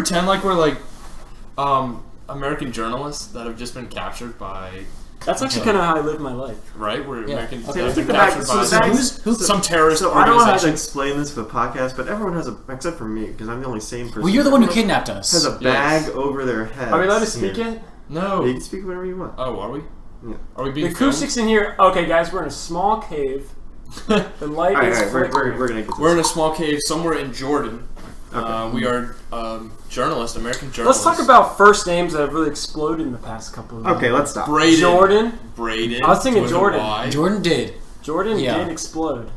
pretend like we're like American journalists that have just been captured by. That's actually kind of how I live my life. Right? We're American. Okay. Have been captured by some terrorist So I don't know how to organization. explain this for the podcast, but everyone has except for me, because I'm the only sane person. Well, you're the one who kidnapped us. Has a bag over their head. Are we allowed to speak yet? No. You can speak whatever you want. Oh, are we? Yeah. Are we The being acoustics in here. Okay, guys, we're in a small cave. The light All right, is we're flickering. gonna get this. We're in a small cave somewhere in Jordan. Okay. We are journalists, American Let's journalists. talk about first names that have really exploded in the past couple of years. Okay, let's stop. Braden. Jordan. Braden. I was thinking with a Jordan. Y. Jordan did. Jordan Yeah. did explode.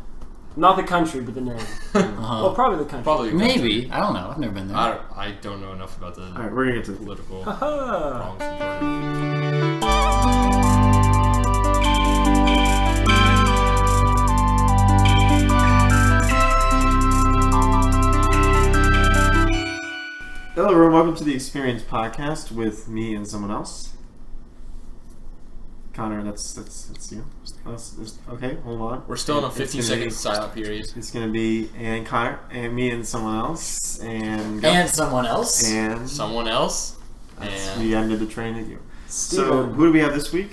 Not the country, but the name. Well, probably the country. Probably. Maybe. I don't know. I've never been there. I don't know enough about the All right, we're gonna get to political Haha. problems in Jordan. Hello, everyone. Welcome to the Experience Podcast with me and someone else. Connor, that's you. Okay, hold on. We're still in a It's 15-second gonna silent period. be, It's gonna be and Connor and me and someone else and And someone else. and Someone else. And we ended the train at you. So Steven. who do we have this week?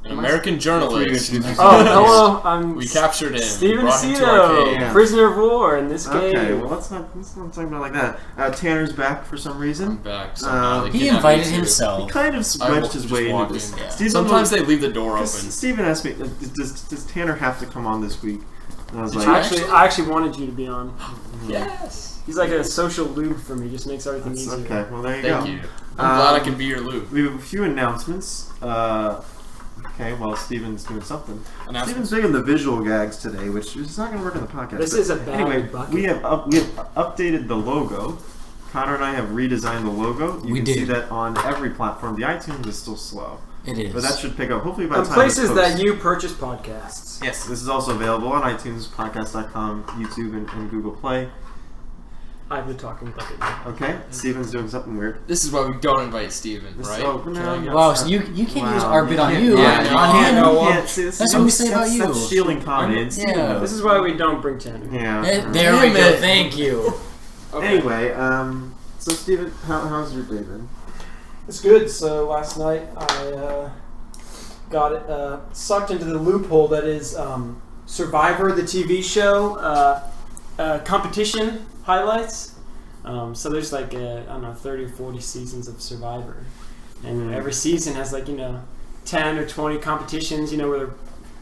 an American journalist. Oh, hello. I'm We captured him. Steven Brought him to our Aceto, cave. Yeah. prisoner of war in this Okay, cave. well let's not talk about it like that. Tanner's back for some I'm reason. back. Somehow they He kidnapped invited me too. himself. He kind of I wedged was his just way into walking. this. Yeah. Steven Sometimes was- they leave the door open. Steven asked me, does Tanner have to come on this week? And I was like, I actually wanted you to be on. Yes. He's like a social lube for me. Just makes everything That's easier. okay, well there you go. Thank you. I'm glad I can be your loop. We have a few announcements. Okay, well, Steven's doing something. Announcements. Steven's big on the visual gags today, which is not going to work on the podcast. This but is a bad Anyway, bucket. we have updated the logo. Connor and I have redesigned the logo. You We can did. see that on every platform. The iTunes is still slow. It is. But that should pick up, hopefully by On the time this places posts. that you purchase podcasts. Yes, this is also available on iTunes, podcast.com, YouTube, and Google Play. I have the talking bucket now. Okay, Steven's doing something weird. This is why we don't invite Steven, This- right? oh, Can no, I get- no. Wow, so you can't use our bit on can't- you. Yeah, on you on can't. him. No, That's what we say about you. That's stealing Connor. And Steven Yeah. knows. This is why we don't bring Tanner. Yeah. There we Damn go. it. Thank you. Okay. Anyway, so Steven, how's your day been? It's good. So last night I got it sucked into the loophole that is Survivor, the TV show, competition highlights. So there's like, I don't know, 30 or 40 seasons of Survivor. And every season has 10 or 20 competitions, where they're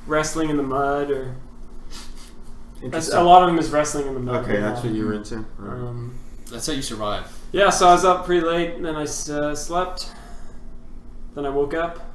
wrestling in the mud or... A lot of them is wrestling in the mud. Okay, that's what you were into. That's how you survive. Yeah, so I was up pretty late, and then I slept. Then I woke up.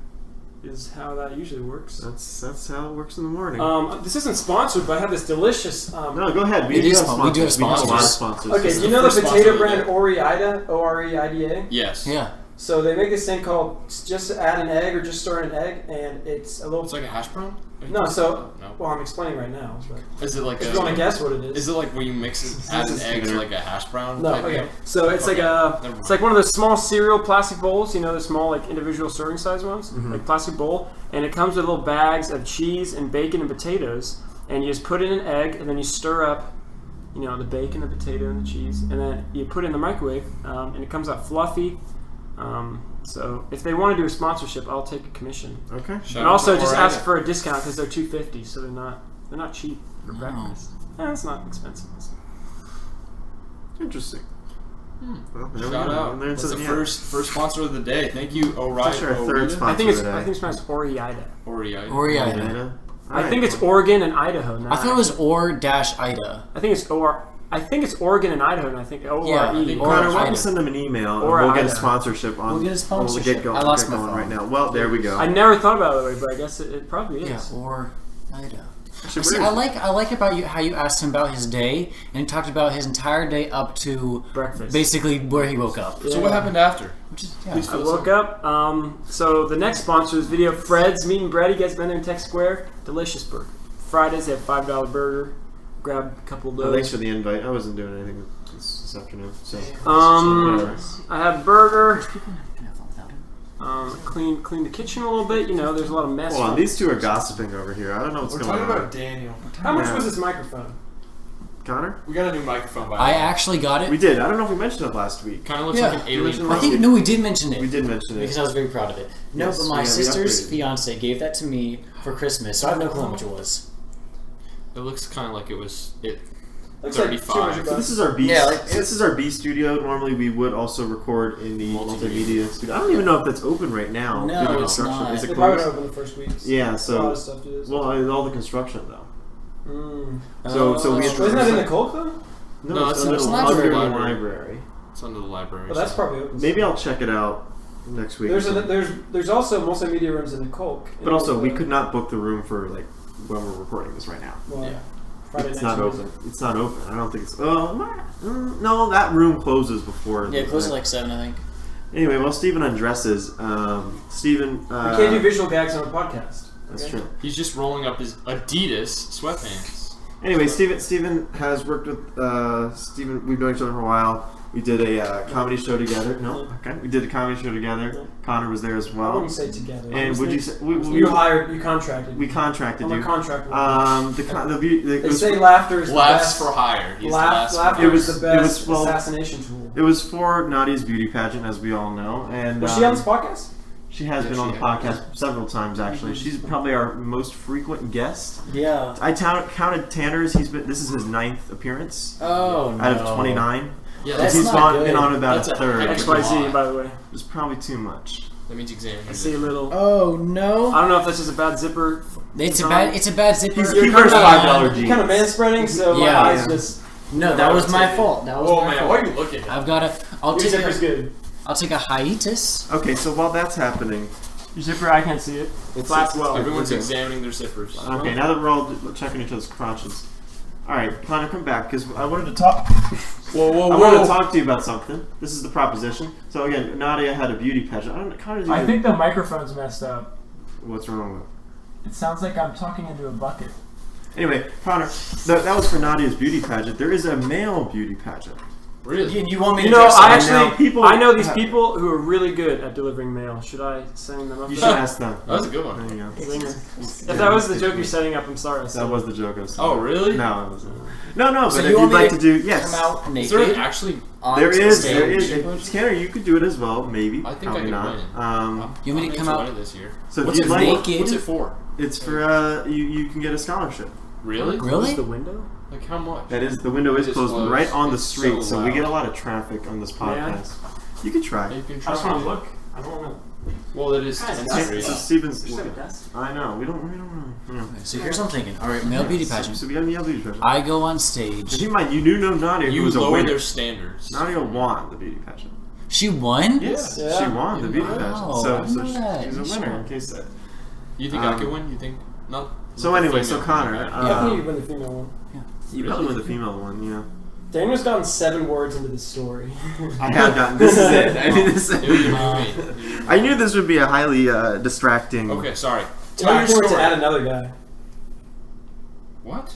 Is how that usually works. That's how it works in the morning. This isn't sponsored, but I have this delicious. No, go ahead. It is have we do have sponsors. We have a lot of sponsors. sponsors. Okay, This do is you the know the first potato sponsor of brand the day. Oreida? O-R-E-I-D-A? Yes. Yeah. So they make this thing called just add an egg or just stir an egg, and it's a little. It's like a hash brown? No, so No. well, I'm explaining right now. But Is it like if you want to guess what it is? Is it like when you mix it, add an egg to like a hash brown? No, type okay. thing? So it's Okay, like never it's mind. like one of those small cereal plastic bowls, the small like individual serving size ones, like plastic bowl, and it comes with little bags of cheese and bacon and potatoes, and you just put in an egg, and then you stir up, the bacon, the potato, and the cheese, and then you put it in the microwave, and it comes out fluffy. So if they want to do a sponsorship, I'll take a commission, Okay. and also just ask for a discount because they're $2.50, so they're not cheap for breakfast. It's not expensive. Interesting. Well, there we Shout go. out. And there's That's the yeah. first sponsor of the day. Thank you, O'Reilly. That's our third sponsor. I think it's today. pronounced Oreida. Oreilly. Oreida. I think it's Oregon and Idaho now. I thought it was or-Ida. I think it's Oregon and Idaho, and I think O-R-E. Yeah, I think Connor, why don't Ida. you send them an email and Or we'll get a Ida. sponsorship on. We'll get a sponsorship. We'll get going, I lost get my going phone. right now. Well, there we go. I never thought about it that way, but I guess it probably is. Yeah, or-Ida. Actually, See, where I is it? like about you how you asked him about his day, and he talked about his entire day up to Breakfast. basically where he woke up. So what happened after? Which is, yeah. Please I fill us woke in. up. So the next sponsor is Video Fred's Meat and Bread. You guys been there in Tech Square? Delicious burger. Fridays they have $5 burger. Grab a couple of those. Thanks for the invite. I wasn't doing anything this afternoon, so. I had burger. People can have fun without him. Clean the kitchen a little bit. There's a lot of mess. Hold on, these two are gossiping over here. I don't know what's We're going talking on. about Daniel. How much was this microphone? Connor? We got a new microphone by I the way. actually got it. We did. I don't know if we mentioned it last week. Kind of looks Yeah. like an alien. I think no, we did mention it. We did mention it. Because I was very proud of it. No, Yes, but we my had the sister's upgrade. fiance gave that to me for Christmas, so I have no clue how much it was. It looks kind of like it was it. Looks like 35. So this is our B. Yeah, like- this is our B studio. Normally, we would also record in the Multimedia. multimedia studio. I don't even know if that's open right now. No, due to it's construction. not. Is it They probably closed? don't open the first weeks. Yeah. A lot So, of stuff to do. well, all the construction though. Mm. So we Oh. have Isn't that in the Colk though? No, it's it's under in the the library. library. It's under the library. Well, that's so- probably open. Maybe I'll check it out next week. There's also multimedia rooms in the Colk. But also, we could not book the room for like when we're recording this right now. Well, Yeah. Friday It's night not shows. open. It's not open. I don't think it's. No, that room closes before. Yeah, it closed at the- like 7, I think. Anyway, while Steven undresses, Steven. We can't do visual gags on a podcast. That's okay? true. He's just rolling up his Adidas sweatpants. Anyway, Steven has worked with Steven. We've known each other for a while. We did a comedy show together. No, okay. We did a comedy show together. Connor was there as I well. wouldn't say together. And would you say You contracted. we contracted I'm a you? contract worker. It They was say laughter is the Laughs best. for hire. He's Laughter the last for is the It best was- well, assassination tool. it was for Nadia's beauty pageant, as we all know, and Was she on this podcast? she has Yeah, been on the she podcast several times. Actually, she's probably our most frequent guest. Yeah. I counted Tanner's. This is his 9th appearance Oh, no. out of 29. Yeah, That's He's not been good. on about That's a a third. heck of a XYZ, lot. by the way. It's probably too much. That means examine. I see a little. Oh, no. I don't know if that's just a bad zipper. It's a bad zipper. He wears $5 jeans. You're kind of manspreading, so my Yeah. eyes Yeah. just. No, that was my fault. That was Oh my man, fault. why are you looking at? I've got to. Your zipper's good. I'll take a hiatus. Okay, so while that's happening, Your zipper, I can't see it. it's Flaps well. Everyone's Okay. examining their zippers. Okay, now that we're all checking each other's crotches. All right, Connor, come back because I wanted to talk. Whoa, whoa, I wanted to talk to you about something. This is the proposition. So again, Nadia had a beauty pageant. I don't know, Connor. I think the microphone's messed up. What's wrong with it? It sounds like I'm talking into a bucket. Anyway, Connor, that was for Nadia's beauty pageant. There is a male beauty pageant. Really? You want me to You know, dress I up? now actually people- I know these people who are really good at delivering mail. Should I send them up? You there? should ask them. That was a good one. There you go. Winger. If that was the joke you're setting up, I'm sorry. That was the joke I was saying. Oh, really? No, it wasn't. No, So but you if want you'd me like to to do, yes. Come out Is there naked. actually? On There is. stage? Tanner, you could do it as well, maybe. I think I Probably could not. win. You want me to come out- win it this year? So if What's you'd it like, naked? What's it for? it's for you can get a scholarship. Really? Really? the window? Like how much? That is, the window is It is closed closed. right on the It's street, so so we loud. get a lot of traffic on this May I? podcast. You could try. You can I try. just want to look. I don't want Well, it is. Guys, 10th that's- Street. So Steven's. to. Just have a desk. I know. We don't know. So here's what I'm thinking. All right, male beauty pageant. So we got a male beauty pageant. I go on Keep stage. in mind, you knew no Nadia who You was a lower winner. their standards. Nadia won the beauty pageant. She won? Yes, Yeah. she won the beauty Wow, pageant. I So didn't know that. she's a Sure. winner. In case that. You think I Um, could win? You think not? So not the anyway, so female Connor, one, right? I think you win the female one. You probably won the female one, yeah. Daniel's gotten 7 words into this story. I have gotten. This is it. I mean, this. It would be me. I knew this would be a highly distracting. Okay, sorry. Tell Tell your your to story. add another guy. What?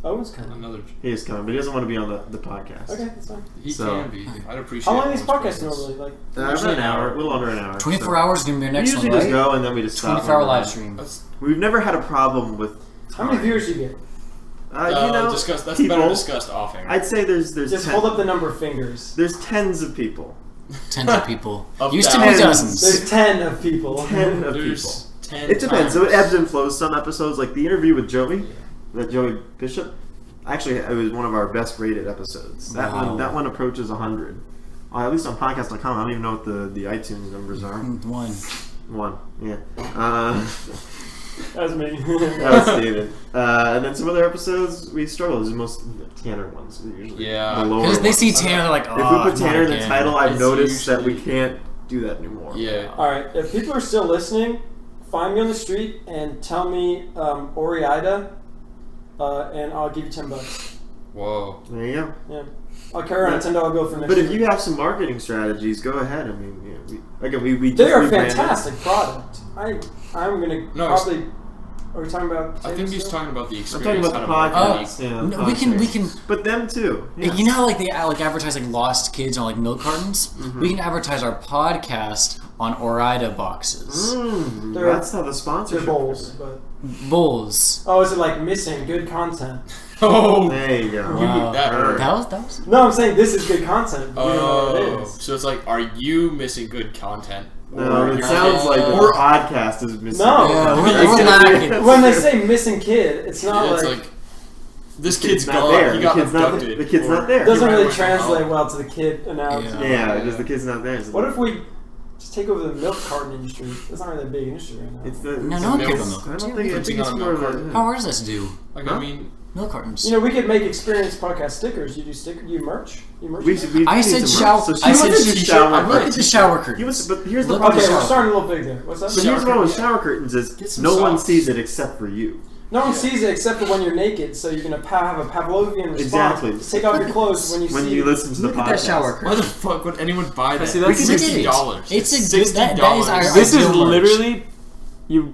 Owen's coming. Another. He is coming, but he doesn't want to be on the podcast. Okay, that's fine. He So- can be. I'd appreciate. How long are these everyone's podcasts presence. normally? Like, About an hour, a little under an hour. 24 so. hours is going to be our We next usually one, just right? go and then we just stop. 24-hour live stream. That's, We've never had a problem with. how many time. viewers do you get? You know, discuss, that's people, better discussed off air. I'd say there's Just 10, hold up the number of fingers. there's tens of people. Tens of people. Of Used to be thousands. dozens. There's 10 of people. 10 of people. There's 10 It depends. times. So it ebbs and flows. Some episodes, like the interview with Joey, that Joey Bishop, actually it was one of our best rated episodes. Wow. That one approaches 100. At least on podcast.com. I don't even know what the iTunes numbers are. One. One, yeah. That was me. That was Steven. And then some other episodes we struggle. Those are most Tanner ones usually. Yeah. The lower Because they ones. see Tanner, they're like, oh, If we put not Tanner in the again." title, I've It's noticed that we usually- can't do that anymore. Yeah. Alright, if people are still listening, find me on the street and tell me Ori-Ida, and I'll give you $10. Whoa. There you go. Yeah. I'll carry around a $10 bill for next But year. if you have some marketing strategies, go ahead. I mean, we They just are a rebranded. fantastic product. I'm gonna No, probably. Are we talking about? I think he's potatoes talking about the I'm experience. talking about the how to market podcast. it. Yeah, No, we can. But them too. Yeah. You know how like they like advertise like lost kids on like milk cartons? Mm-hmm. We can advertise our podcast on Ore-Ida boxes. They're- That's how the sponsorship. They're bowls, but Bulls. Oh, is it like missing good content? Oh, There you go. Wow. that hurt. That was. No, I'm saying this is good content. We don't know what it Oh, is. so it's like, are you missing good content? No, Or it you're sounds not- like the or- podcast is missing. No. Yeah, It's we're lacking. When they say missing kid, it's not it's like, like this The kid's not gone. there. He The got kid's not abducted. the kid's or- not there. it doesn't He really ran away from translate home. well to the kid analogy. Yeah. Yeah, because the kid's not there. It's What if we just take over the milk carton industry? That's not really a big industry right now. It's the No, it's no one the- gives a I milk. don't think Printing it's on a more milk of carton. a. How hard does this do? Like, Huh? I mean, Milk cartons. You know, we could make Experience Podcast stickers. You do you merch? You merch? We I need said some shower. merch. So she I said wants to do t-shirt. shower Look at curtains. the shower curtains. But here's the Look problem. at Okay, the we're shower. starting a little big there. What's up? But here's the problem with Yeah. shower curtains is Get some no one socks. sees it except for you. No one Yeah. sees it except for when you're naked, so you're gonna have a Pavlovian response. Exactly. Just take off your clothes when you When see. you listen to the Look podcast. at that shower why the curtain. fuck would anyone buy that? See, that's We could do $60. it. It's a good. That is our. This is ideal merch. literally you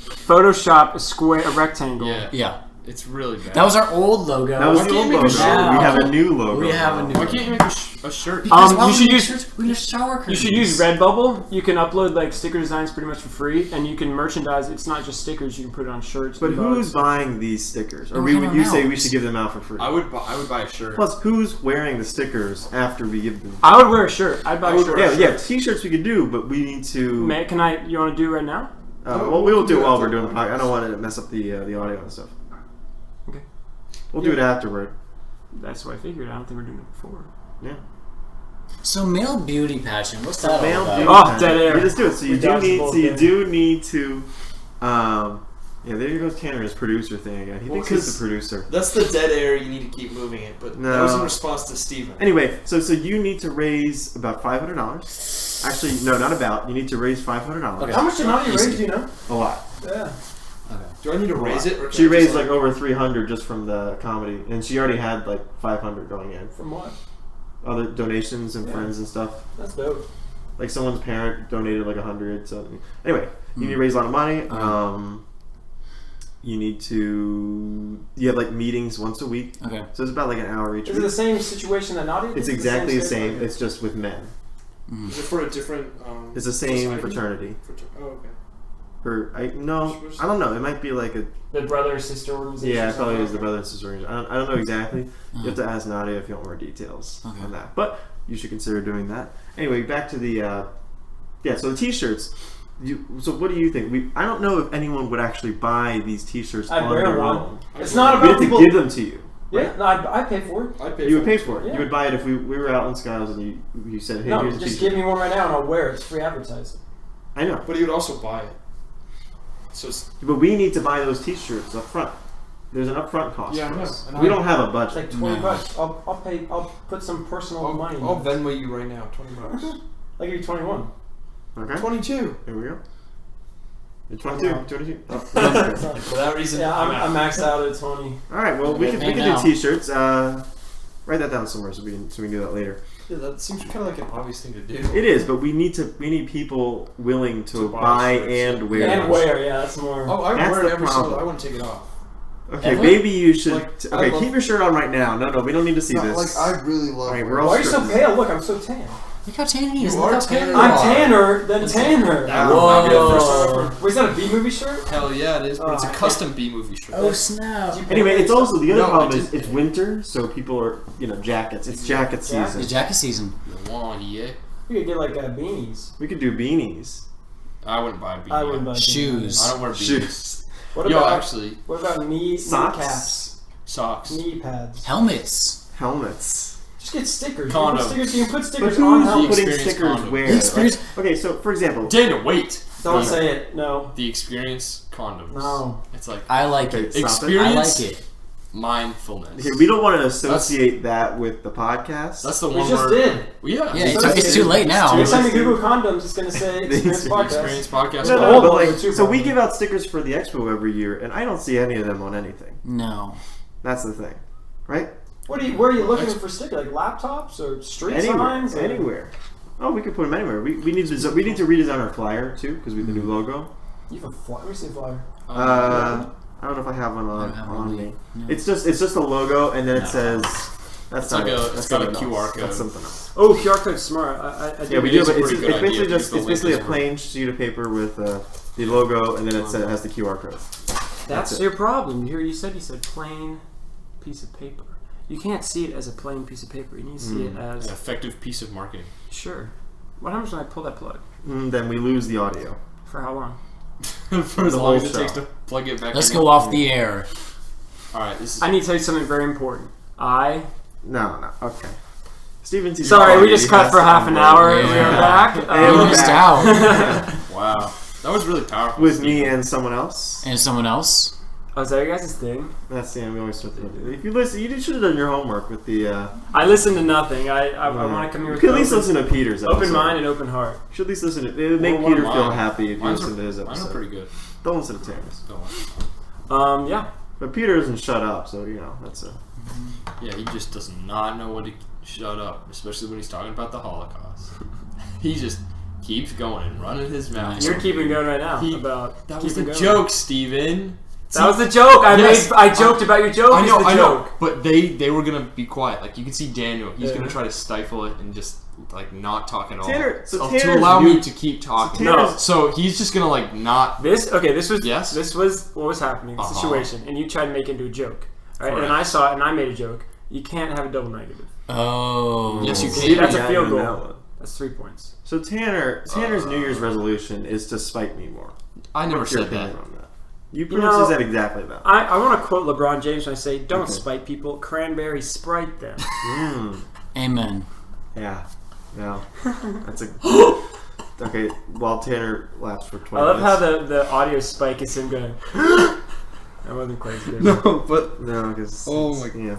Photoshop a rectangle. Yeah, Yeah, it's really bad. that was our old logo. That was Why the can't old you make logo. a shirt? We have a new logo. We have a now. new- Why can't you make a shirt? Because why you would should we use- shirts? We have shower You curtains. should use Redbubble. You can upload like sticker designs pretty much for free, and you can merchandise. It's not just stickers. You can put it on shirts. But and who's mugs. buying these stickers? Or Who we hand would them you say out? we should give them out for free? I would buy a shirt. Plus, who's wearing the stickers after we give them? I would wear a shirt. I'd buy a shirt. Yeah, T-shirts we could do, but we need to. Man, can I? You want to do it right now? Well, we will do it while we're doing the podcast. I don't want to mess up the audio and stuff. Okay. We'll do it afterward. That's what I figured. I don't think we're doing it before. Yeah. So male beauty pageant. What's that all Male about? beauty Oh, pageant. dead air. You just do it. So you We do dodged the need. bullet So you there. do need to. Yeah, there goes Tanner, his producer thing again. He Well, thinks he's 'cause- the producer. That's the dead air. You need to keep moving it. But No. that was in response to Steven. Anyway, so you need to raise about $500. Actually, no, not about. You need to raise $500. Okay. How much did Nadia raise? Do you know? A lot. Yeah. Do I need to raise it? Or can She I just, raised like over 300 just from the comedy, and she already had like 500 going in. From what? Other donations and Yeah. friends and stuff. That's dope. Like someone's parent donated like 100. So anyway, you need to raise a lot of money. You need to. You have like meetings once a week, Okay. so it's about like an hour each Is it week. the same situation that Nadia did? It's exactly the same. It's just with men. Is it for a different? It's the same society? fraternity. Oh, okay. Or I don't know. It might be like a the brother or sister organization. yeah. or It probably something. is the brother and sister. I don't know exactly. You have to ask Nadia if you want more details Okay. on that. But you should consider doing that. Anyway, back to the so the T-shirts. So what do you think? I don't know if anyone would actually buy these T-shirts I'd on wear their one. own. It's not We about have to people. give them to you. Yeah, no, I'd pay for it. I'd pay You would for pay it. for it. Yeah. You would buy it if we were out in Skiles and you said, "Hey, No, here's a just T-shirt." give me one right now and I'll wear it. It's free advertising. I know, But he would also buy it. So it's, but we need to buy those T-shirts up front. There's an upfront cost. Yeah, I for know. us. And We I- don't have a It's budget. like 20 No. bucks. I'll pay. I'll put some personal money. I'll Venmo you right now, $20. I'll give you 21. Okay. 22. Here we go. You're 22. No. 22. Oh, It's okay. not- For that reason, yeah, I'm I'm out. maxed out at 20. All right. Well, we can Hey, do now. T-shirts. Write that down somewhere so we can do that later. Yeah, that seems kind of like an obvious thing to do. It is, but we need people willing to To buy buy shirts. and wear. And them. wear, yeah, that's more. Oh, I That's wear the it every problem. single. I want to take it off. Okay, Ever? maybe you should. Like, I Okay, love- keep your shirt on right now. No, we don't need to see No, this. like I really love. Alright, wearing we're all Why are you so stripped. pale? Look, I'm so tan. Look how tan he is. You Look are how tan. tan you I'm are. tanner than Tanner. That Whoa. would be the first time ever. Wait, is that a B movie shirt? Hell yeah, it is. But it's a Oh, I custom B movie shirt. Oh snap! Anyway, it's also the other No, I problem is didn't. it's winter, so people are jackets. It's jacket Yeah. season. It's jacket season. Wow, yeah. You could get like beanies. We could do beanies, I wouldn't buy a beanie. I wouldn't buy Shoes. I don't wear beanies. shoes, What Yo, about actually, what about knee caps, socks, socks. knee pads? Helmets. helmets. Just get stickers. Condoms. You can put But stickers who's on The helmets. putting experience stickers condom. where? The experience- Like, okay, so for example, Daniel, wait. Don't The- say it. No. The experience condoms. No. It's like I like Okay, it. stop it. I experience like it. mindfulness. okay, we don't want to associate that with the podcast. That's the We one just where. did. Well, yeah. Yeah, So it's too late now. Next time you Google condoms, it's going to say The Experience The Podcast. experience podcast. no, the no, old but ones like, are too so we popular. give out stickers for the expo every year, and I don't see any of them on anything. No. That's the thing, right? Where are you looking for stickers? Like laptops or street signs? or- Anywhere. Oh, we could put them anywhere. We need to redesign our flyer too because we have the new logo. You have a flyer. Let me see a flyer. I don't know if I have one I on, don't have on one. me. No. It's just a logo, and then it No. says that's It's not like it. a- That's it's got a something QR else. code. That's something else. Oh, QR code's smart. I Yeah, we It do, is a but it's pretty good basically idea. just The it's basically a link is plain sheet of paper with the logo, and then it has the QR code. That's it. your problem. You said plain piece of paper. You can't see it as a plain piece of paper. You need to see it as An effective piece of marketing. sure. What happens when I pull that plug? Then we lose the audio. For how long? For as The long as whole it takes show. to plug it back Let's in. go off the air. Alright, this is... I need to tell you something very important. No. Okay. Steven, Sorry, we just cut for half an hour and we're Yeah. back. And You we're missed back. out. Wow. That was really powerful. With me and someone else. And someone else. Oh, is that your guys' thing? That's the end. We always start the If you listen, you should have done your homework with the. I listen to nothing. I want to come here You with could at least open, listen to Peter's episode. open mind and open heart. You should at least listen to it. It would make Or one of Peter feel mine. happy if you Mine's listen to his Mine episode. are pretty good. Don't listen to Terrence. Don't worry. Yeah. But Peter doesn't shut up, so that's a. Yeah, he just does not know when to shut up, especially when he's talking about the Holocaust. He just keeps going and running his mouth. Nice. You're keeping going right now. He- about That was the keeping going. joke, Steven. That was the joke. Yes. I joked about your joke. I know, is the I joke. know. But they were gonna be quiet. Like you can see Daniel. He's Yeah. gonna try to stifle it and just like not talk at all. Tanner- so to Tanner's allow new- me to keep talking. No. Tanner's- So he's just gonna like not. This was Yes. This was what was happening. The Uh-huh. situation, and you tried to make it into a joke. All right, and Correct. then I saw it, and I made a joke. You can't have a double negative. Oh. Yes, you can. See, that's a Yeah, field I know goal. that one. That's 3 points. So Tanner's New Year's resolution is to spite me more. I never What's your said that. opinion on that? You pretty much know- said exactly that. I want to quote LeBron James when I say, "Don't Okay. spite people. Cranberry sprite them." Amen. Yeah. No. That's a. Okay. While Tanner laughs for 20 I love how minutes. the audio spike is him going. That wasn't quite as good. No, but No, because. Oh my- Yeah.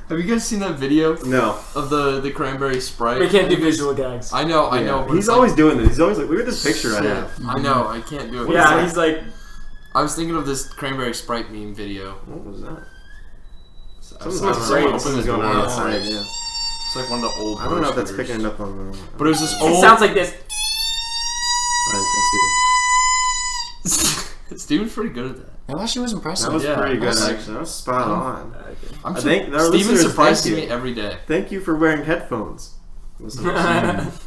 have you guys seen that video No. of the cranberry Sprite? We can't do visual gags. I know. Yeah. But He's it's always like, doing this. He's always like, look at this picture I have. I know. I can't do it. Yeah, that? he's like, I was thinking of this cranberry Sprite meme video. What was that? Something's Someone not great. opened the Something's going door. on outside. Yeah. It's like one of the old. I don't know if that's scooters. picking it up on the. But it was this it old. sounds like this. I can see Steven's pretty good at that. That actually was that. impressive. That was Yeah, pretty good, awesome. actually. That was spot on. I'm I sur- think our Steven listeners surprises thank me you. every day. Thank you for wearing headphones. Listeners.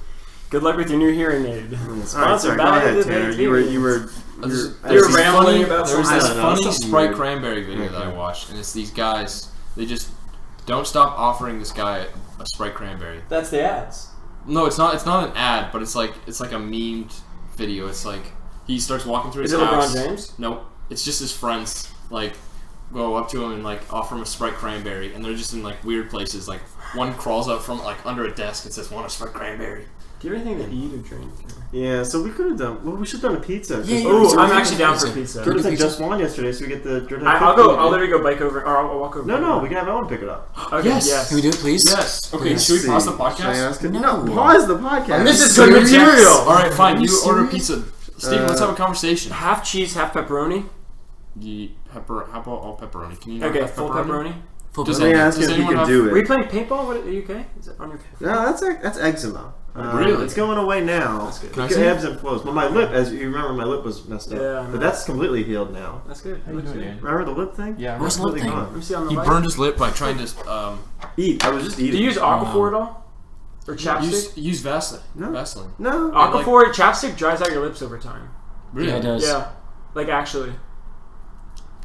Good luck with your new hearing aid. All right, Sponsored sorry, go by ahead, the Tanner. Big You were Teams. you were There's You're this rambling funny, about There's something. this I don't know, funny something Sprite weird. cranberry video that I Okay. watched, and it's these guys. They just don't stop offering this guy a Sprite cranberry. That's the ads. No, it's not. It's not an ad, but it's like a memed video. It's like he starts walking through Is his it house. LeBron James? Nope. It's just his friends like go up to him and like offer him a Sprite cranberry, and they're just in like weird places. Like one crawls up from like under a desk and says, "Want a Sprite cranberry?" Do you have anything to eat or drink? Yeah, so we could have done. Well, we should have done a pizza. 'cause Yeah, Ooh, so I'm we actually can down pizza. for pizza. Jordan's like Pizza. just won yesterday, so we get the Jordan. I'll go. I'll literally go bike over, or I'll walk over. No, we can have Ellen pick it up. Okay, Yes. yes. Can we do it, please? Yes. Okay. Yes. Should we pause the Should I podcast? ask him? No. No, pause the podcast. This is good Serious? material. All right, fine. Are You you order serious? pizza. Steven, let's have a conversation. Half cheese, half pepperoni. How about all pepperoni? Can you not Okay, have full pepperoni. Full Does Let me pepperoni. ask him Does if he anyone can have- do Were you it. playing paintball? What are you okay? Is it on your? No, that's eczema. Really? It's going away now. That's good. Can I It see it? ebbs and flows. But my lip, as you remember, my lip was messed up. Yeah, I know. But that's completely healed now. That's good. How you doing, Dan? Remember the lip thing? Yeah. What's the lip Completely thing? gone. Let me see on the He mic. burned his lip by trying to Eat. I was just Do eating. you use Aquaphor at all? Or chapstick? use Vaseline. No. Vaseline. No. Aquaphor chapstick dries out your lips over time. Really? Yeah, it does. Yeah, like actually,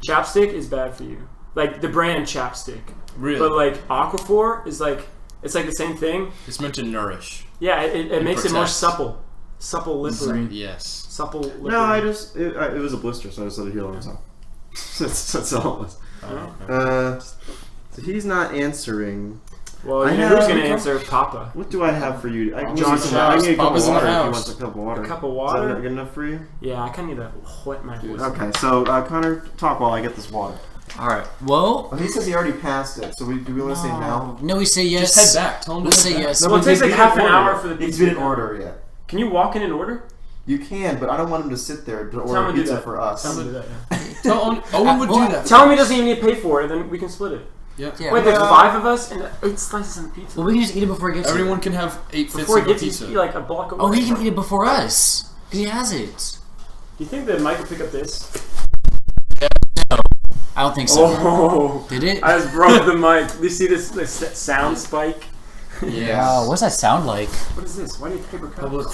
chapstick is bad for you. Like the brand chapstick, Really? but like Aquaphor is like it's like the same thing. It's meant to nourish. Yeah, it And makes it more protect. supple lippery, Yes. supple. Lippery. No, it was a blister, so I just let it heal on its own. that's all it was. Oh, okay. So he's not answering. Well, I you know who's have- gonna answer? Papa. What do I have for you? I John need some- I Shaps, need a cup of Papa's in the water if you house. want a cup of water. A cup of Is water. that good enough for you? Yeah, I kind of need to wet my voice. Okay, so Connor, talk while I get this water. All right. Well, He says he already passed it, so do we want to say now? no, we say yes. Just head back. Tell him to Let's head say back. yes. No, well, it takes like half an hour for the He's pizza. been in to come. order yet. Can you walk in and order? You can, but I don't want him to sit there to Tell him order to do pizza that. for us. Tell him to do that. Yeah. Tell Owen would do Well, that. Tell him he doesn't even need to pay for it, and then we can split it. Yeah. Yeah. Wait, there's Yeah. 5 of us and 8 slices of pizza. Well, we can just eat it before it gets Everyone here. can have 8 fifths Before of it a gets pizza. you like a block away. Oh, he can eat it before us because he has it. Do you think that Mike will pick up this? I don't think so. Oh, Did it? I just broke the mic. Do you see this sound spike? Wow, what does that sound like? What is this? Why do you have paper cups? Public.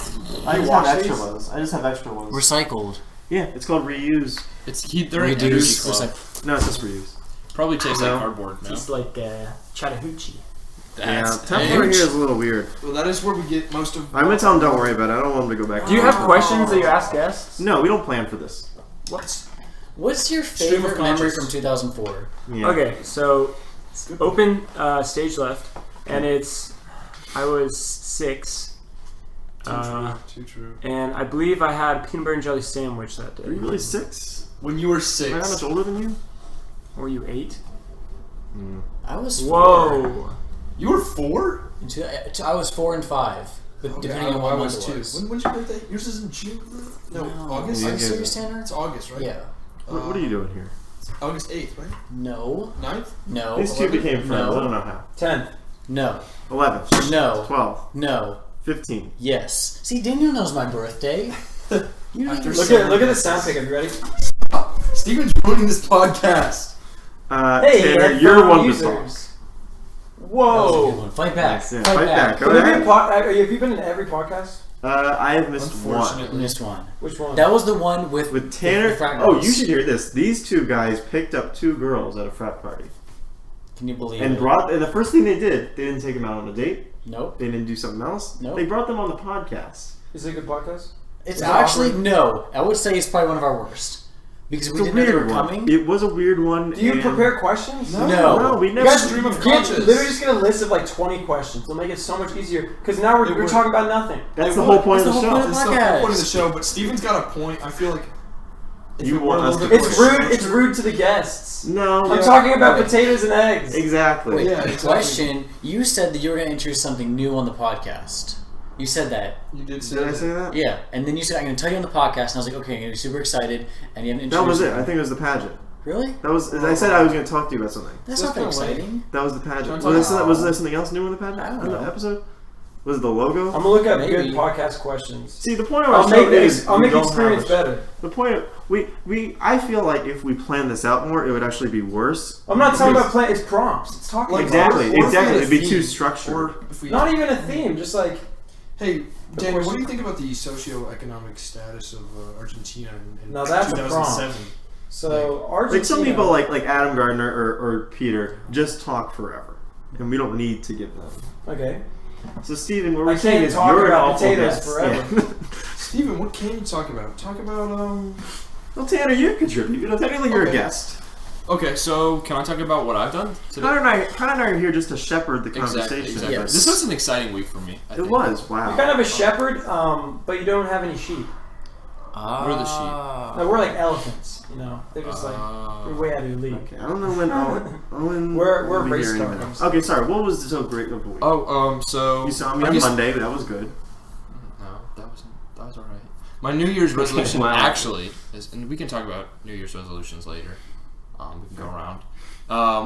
I You just wash have extra these? ones. I just have extra ones. Recycled. Yeah, it's called reuse. They're an energy Reduce. club. There's like, No, it's just reuse. Probably tastes No. like cardboard. No? He's like Chattahoochee. Yeah, That's Templar edge. here is a little weird. Well, that is where we get most of. I'm gonna tell him don't worry about it. I don't want him to go back. Do you have questions that you ask guests? No, we don't plan for this. What? what's your Stream of favorite memory conscious. from 2004? Yeah. Okay, so open stage left, and I was 6, Too true. and I believe I had a peanut butter and jelly sandwich that Are you day. really 6? When you were Am I that 6. much older than you? Were you 8? I was 4. Whoa! You were 4? I was 4 and 5, but depending on what I month was it 2. was. When's your birthday? Yours is in June? No, August? Are Yeah, you yeah. serious, Tanner? It's August, right? Yeah. What are you doing here? August 8th, right? No. 9th? No. These two 11? became friends. I don't No. know how. 10th. No. 11, No. 12, No. 15. Yes. See, Daniel knows my birthday. You don't After even- Look at the sound pick. Are you ready? Steven's ruining this podcast. Hey, Tanner, headphone you're one to talk. users. That was a good Whoa. one. Fight back. Nice, yeah. Fight, Fight back. back. Go Can there be ahead. have you been in every podcast? I have missed one. Unfortunately. Missed one. Which one? That was the one with With Tanner. the frat Oh, girls. you should hear this. These two guys picked up 2 girls at a frat party. Can you believe And it? and the first thing they did, they didn't take them out on a date. Nope. They didn't do something else. Nope. They brought them on the podcast. Is it a good podcast? It's Is it actually awkward? no. I would say it's probably one of our worst because It's we a didn't know they were weird one. coming. It was a weird one. Do you and- prepare questions? No. No, we You never. guys Stream of get conscious. literally just get a list of like 20 questions. It'll make it so much easier. Because now we're would. talking about nothing. That's It the would. whole point of That's the the whole show. point It's the podcast. whole point of the show, but Steven's got a point. I feel like. if You it were want a us little to bit It's more rude. It's structured- rude to the guests. No. I'm talking about potatoes and eggs. Exactly. Wait, Yeah, exactly. question. You said that you were going to introduce something new on the podcast. You said that. You did say Did I that. say that? Yeah. And then you said, I'm going to tell you on the podcast. And I was like, okay, I'm going to be super excited. And you haven't That introduced was it. I think it was the pageant. Really? That was. I said I was going to talk to you about something. That's That's not that kinda lame. exciting. That was the pageant. Don't Was talk- there something else new in the pageant? I don't In the know. episode? Was it the logo? I'm gonna look up Maybe. good podcast questions. See, the point of our I'll show make is I'll we make don't experience have better. The point of, I feel like if we planned this out more, it would actually be worse. I'm not talking Because- about play. It's prompts. It's talking. Like, about Exactly, or if we exactly. had a It'd be too theme, structured. Or if we. Not even a theme. Just like Hey, Dan, course- what do you think about the socioeconomic status of Argentina in Now that's a 2007? so. Argentina. Like some people, like Adam Gardner or Peter, just talk forever, and we don't need to give them. Okay. So Steven, what I we're saying can't is talk you're an about awful potatoes guest. forever. Yeah. Steven, what can you talk about? Talk about Well, Tanner, you contribute. You know, technically you're a Okay. guest. Okay, so can I talk about what I've done today? Connor and I are here just to shepherd the conversation. Exactly. Yes. This was an exciting week for me. I It think. was. Wow. You're kind of a shepherd, but you don't have any sheep. We're the sheep. No, we're like elephants. You know, they're just like Ah. we're way out of your league. Okay, I don't know when Owen We're will be race here car any minute. hosts. Okay, sorry. What was so great of the week? Oh, so You saw me I on guess- Monday, but that was good. No, that was alright. My New Year's resolution Wow. actually is, and we can talk about New Year's resolutions later. We can go around.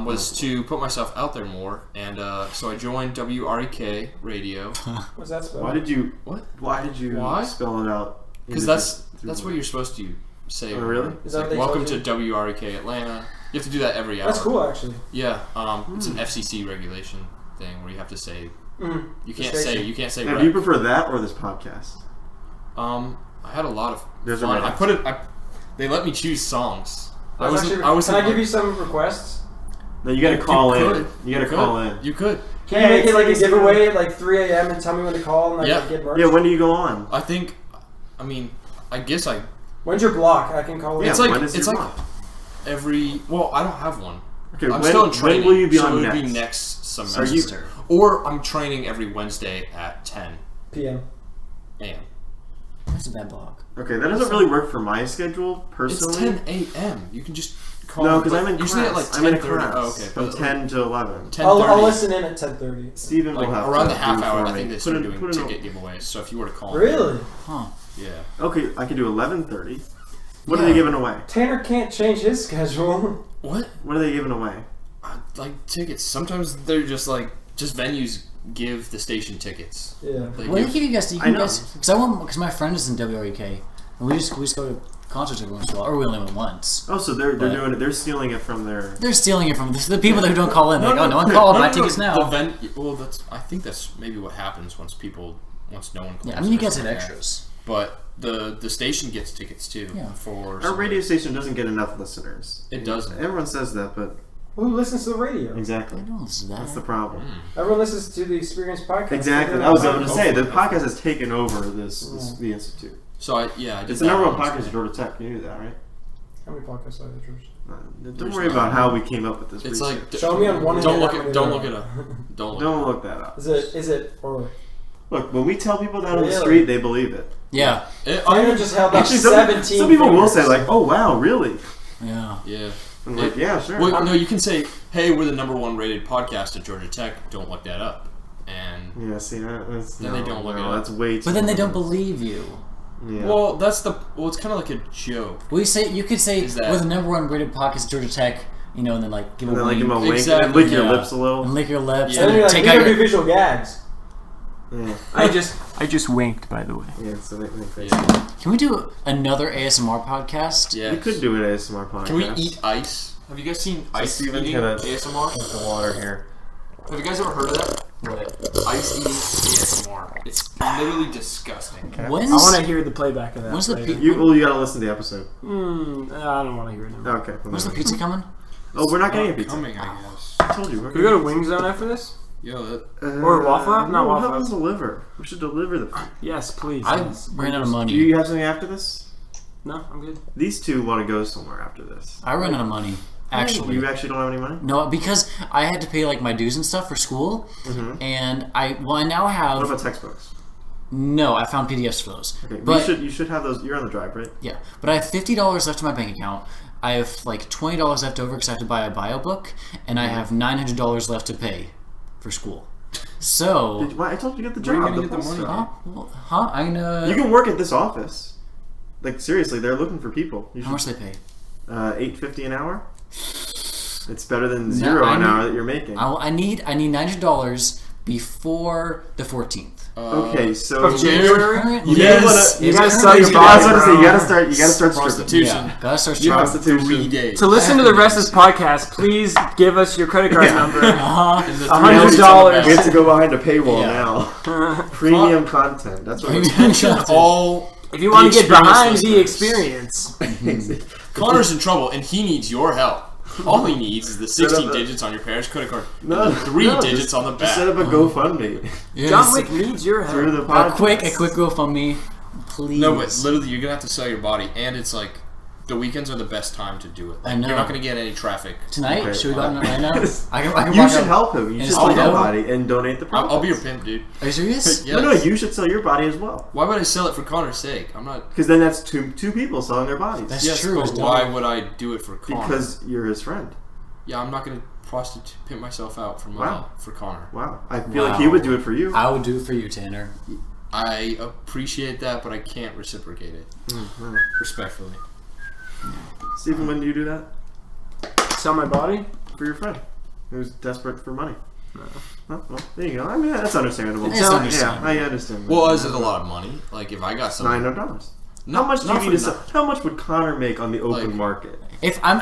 Was to put myself out there more, and so I joined WREK Radio What's that spell? Why did you? What? Why did you Why? spell it out? because that's what you're supposed to say. Oh, really? It's Is that like, what they welcome told to WREK Atlanta. You have to do that every hour. That's cool, actually. Yeah, it's an FCC regulation thing where you have to say Mm. you The can't station. say Now, rep. do you prefer that or this podcast? I had a lot of There's a fun. right I put it. They let me choose songs. I was. Actually, I was. can I give you some requests? No, you got to You call in. could. You got to call in. You could. Can you make it like a giveaway at like 3 a.m. and tell me when to call and I Yeah. can get merch? Yeah, when do you go on? I think. I mean, I guess I When's your block? I can call in. Yeah, It's like- when is it's your like- month? every. Well, I don't have one. Okay, I'm when, still in training. when will you be so on it would next? be next Are you- semester. Or I'm training every Wednesday at 10 PM. a.m. That's a bad block. Okay, that doesn't really work for my schedule It's personally. 10 a.m. You can just call. No, because I'm in usually class. at like 10:30. I'm in a class Oh, okay. from But 10 to 11. 10:30. I'll listen in at 10:30. Steven Like will have around to the half do hour, for I think me. they started doing Put in a- ticket giveaways. So if you were to call, me, Really? Huh. yeah. Okay, I can do 11:30. What Yeah. are they giving away? Tanner can't change his schedule. What? What are they giving away? Like tickets. Sometimes they're just venues give the station tickets. Yeah. They What do give- you give you guys? You I can know. guys because my friend is in WREK, and we just go to concerts every once in a while, or we only went once. Oh, so they're But- doing it. They're stealing it from their. They're stealing it from the people that don't call in. They're like, oh, no one no, called. no, Buy no, tickets The now. well, I think that's maybe what happens once no one calls. Yeah, I mean you or guys have something like that. extras. but the station gets tickets too. Yeah. For Our radio station doesn't get enough listeners. It doesn't. Everyone says that, but Who listens to the radio? exactly. I don't listen to That's the that. problem. Everyone listens to the Experience podcast. Exactly. I was going to say the podcast has taken over the institute. So I did It's that the number one on- podcast at Georgia Tech. You knew that, right? How many podcasts are there, George? Don't There's worry not. about how we came up with this. It's research. like Show me on one. don't hand look how it. many Don't there look are. it up. Don't look. Don't look that up. Is it or Look, when we tell people that on the Really? street, they believe it. Yeah. Tanner just held up Actually, 17. some people will say fingers. like, "Oh wow, really?" Yeah. Yeah. I'm like, "Yeah, sure." Well, no, you can say, "Hey, we're the number one rated podcast at Georgia Tech. Don't look that up." And Yeah, see, that's Then they don't look it up. That's way too. But then they don't much. believe you. Yeah. well, it's kind of like a joke. You could say Is that- we're the number one rated podcast at Georgia Tech, and then like give and a then like wink give them a wink Exactly. and lick your Yeah. lips a little. and lick your lips, Yeah. And then and you're like, take we out gotta do your. visual gags. Yeah, I just winked, by the way. yeah. So they think Yeah. Can we do another ASMR podcast? Yeah. we could do an ASMR podcast. Can we eat ice? Have you guys seen ice Steven, eating can I- ASMR? the water here? Have you guys ever heard of that? What? Ice eating ASMR. It's literally disgusting. When's I want to hear the playback of that. when's the later. pi- You gotta listen to the episode. I don't want to hear it. Anymore. Okay. when's the pizza coming? Oh, we're not getting a pizza. Coming, I guess. I told you. We're Can we go to Wing Zone after this? Yo, that, Or Waffle House? Not No, Waffle we'll House. deliver. We should deliver the. Yes, please. I yes. ran out of Do money. you have something after this? No, I'm good. These two want to go somewhere after this. I ran out of money. Actually, You actually don't have any money? no, because I had to pay like my dues and stuff for school, and I now What have about textbooks? no. I found PDFs for those. Okay, but you should have those. You're on the drive, right? yeah, but I have $50 left in my bank account. I have like $20 left over because I have to buy a bio book, and I have $900 left to pay for school. So, Why I told you to get the Where are you job. gonna get the post money? job. I'm gonna. You can work at this office. Like seriously, they're looking for people. You How much should, they pay? $8.50 an hour. It's better than zero I an need- hour that you're making. I need $900 before the 14th. Okay, so Of January? Currently- Yes. You gotta it's sell your currently- body. I was about to say you gotta start stripping. prostitution. Yeah, gotta start You stripping. have Prostitution. 3 days. To listen to the rest of this podcast, please give us your credit card number. Uh-huh. And the $100. We have to go behind a paywall Yeah. now. Premium content. That's what it's Attention all. If you want to get experienced behind the listeners. experience, Connor's in trouble and he needs your help. All he needs is the 16 up a- digits on your parents' credit card. No, and the 3 no, digits just- on the Just back. set up a GoFundMe Yes. John Wick needs your through help. the A podcast. quick GoFundMe, please. No, but literally, you're gonna have to sell your body, and it's like the weekends are the best time to do it. Like, I know. You're not gonna get any traffic. Tonight, Okay. should we go out right now? I can You walk should out. help him. You And should sell sell your it? body and donate the profits. I'll be your pimp, dude. Are you serious? Yes. No, you should sell your body as well. Why would I sell it for Connor's sake? I'm not. Because then that's two people selling their bodies. That's Yes, true. but it's why done. would I do it for Connor? Because you're his friend. Yeah, I'm not gonna pimp myself out for money Wow. for Connor. Wow. I feel like Wow. he would do it for you. I would do it for you, Tanner. I appreciate that, but I can't reciprocate it respectfully. Stephen, when do you do that? Sell my body? For your friend who's desperate for money. Well, there you go. I mean, that's understandable. It's understandable. Yeah, I understand. Well, is it a lot of money? Like if I got some, $900. No, How much do not you need to for sell? How much would Connor make on the open Like- market? If I'm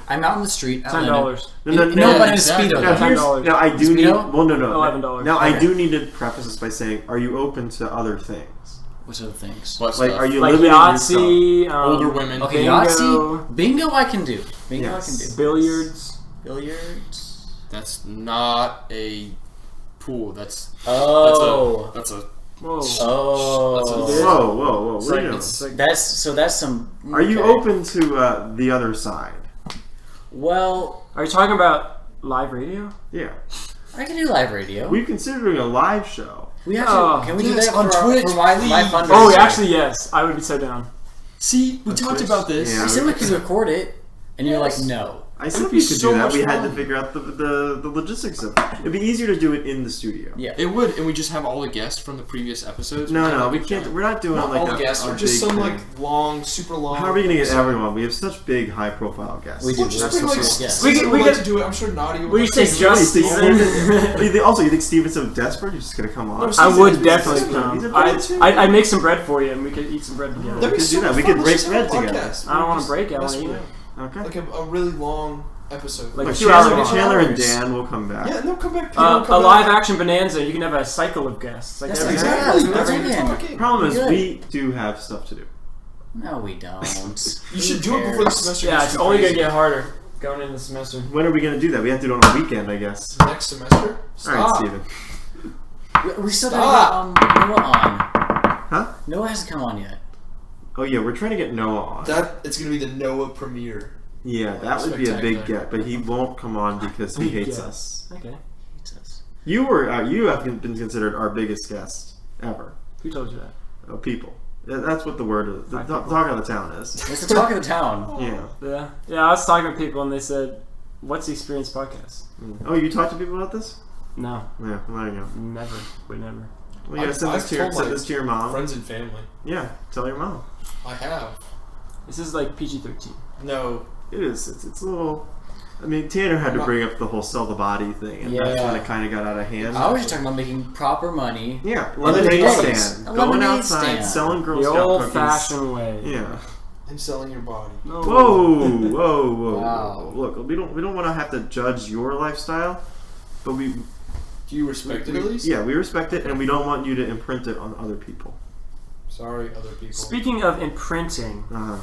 I'm out in the street. $10. No, but in a exactly. speedo. Now, though. here's, $10. now I do need. Speedo? Well, no. $11. Now I Okay. do need to preface this by saying, are you open to other things? What's other things? What Like, stuff? are you Like limiting yourself? Yahtzee, older women? Okay, Bingo. Yahtzee, bingo. I can do. Bingo, Yes. I can do. billiards. Billiards. That's not a pool. That's Oh. that's a Whoa. Oh. Whoa! What It's are like- you doing? it's like- That's some. Are you okay. open to the other side? Well, Are you talking about live radio? Yeah, I can do live radio. we've considered doing a live show. We have Oh, to. Can we do yes, that on for, Twitch, for live please. fundraiser? Oh, actually, yes. I would be so down. See, we That's talked Twitch. about this. Yeah. I said we could record it, and you're like, Yes. no. I said would we be could so do that. much We had to fun. figure out the logistics of it. It'd be easier to do it in the studio. Yeah. It would, and we just have all the guests from the previous episodes. No, we can't. We're not doing Not like all the guests, a or just big some thing. like long, super long. How are we gonna get everyone? We have such big, high-profile guests. We do. Well, just That's bring, so like, serious, yes. We we could- would we like could- to do it. I'm sure Naughty would. Will you like say to do it. just You Steven? think Steven's so desperate? You're just gonna come on? No, I Steven would is definitely Steven. come. He's a buddy too. I'd make some bread for you, and we could eat some bread together. That'd be could do so that. We fun. could Let's break just have a bread together. podcast. I don't wanna Just break it, I mess wanna eat around. Okay. Like a really long episode. Like Look, 2 hours long. Chandler and Dan will come back. Yeah, and they'll come back. Peter will A come live back. action bonanza. You can have a cycle of guests. Like That's every- Exactly. Yeah, That's what that's we're right. talking. Problem is, Good. we do have stuff to do. No, we don't. You should do it before the semester. Yeah, gets it's too only gonna crazy. get harder going into the semester. When are we going to do that? We have to do it on a weekend, I guess. Next semester. All right, Stop. Steven. We still Stop. gotta get Noah on. Huh? Noah hasn't come on yet. Oh, yeah, we're trying to get Noah on. That it's gonna be the Noah premiere. Yeah, that would be a big Spectacular. get, but he won't come on because he Big hates get. us. Okay. Hates us. You have been considered our biggest guest ever. Who told you that? People. That's what the word is. The talk of the town is. It's the talk of the town. Yeah. Yeah. I was talking to people and they said, "What's the Experience podcast?" Oh, you talk to people about this? No, Yeah, well, there you go. never. Would never. Well, you gotta send I've this to your, told send my this to your mom. Friends and family. Yeah, tell your mom. I have. This is like PG-13. No. It is. It's a little. I mean, Tanner had to bring up the whole sell the body thing, and that's when Yeah. it kind of got out of hand. I was just talking about making proper money. Yeah, Lemonade lemonade days. stand. A Going lemonade outside, stand. selling Girl The Scout cookies. old-fashioned way. Yeah. And selling your body. No. Whoa. Wow. Look, we don't want to have to judge your lifestyle, but we Do you respect it at least? we respect it, and we don't want you to imprint it on other people. Sorry, other people. Speaking of imprinting, Uh-huh.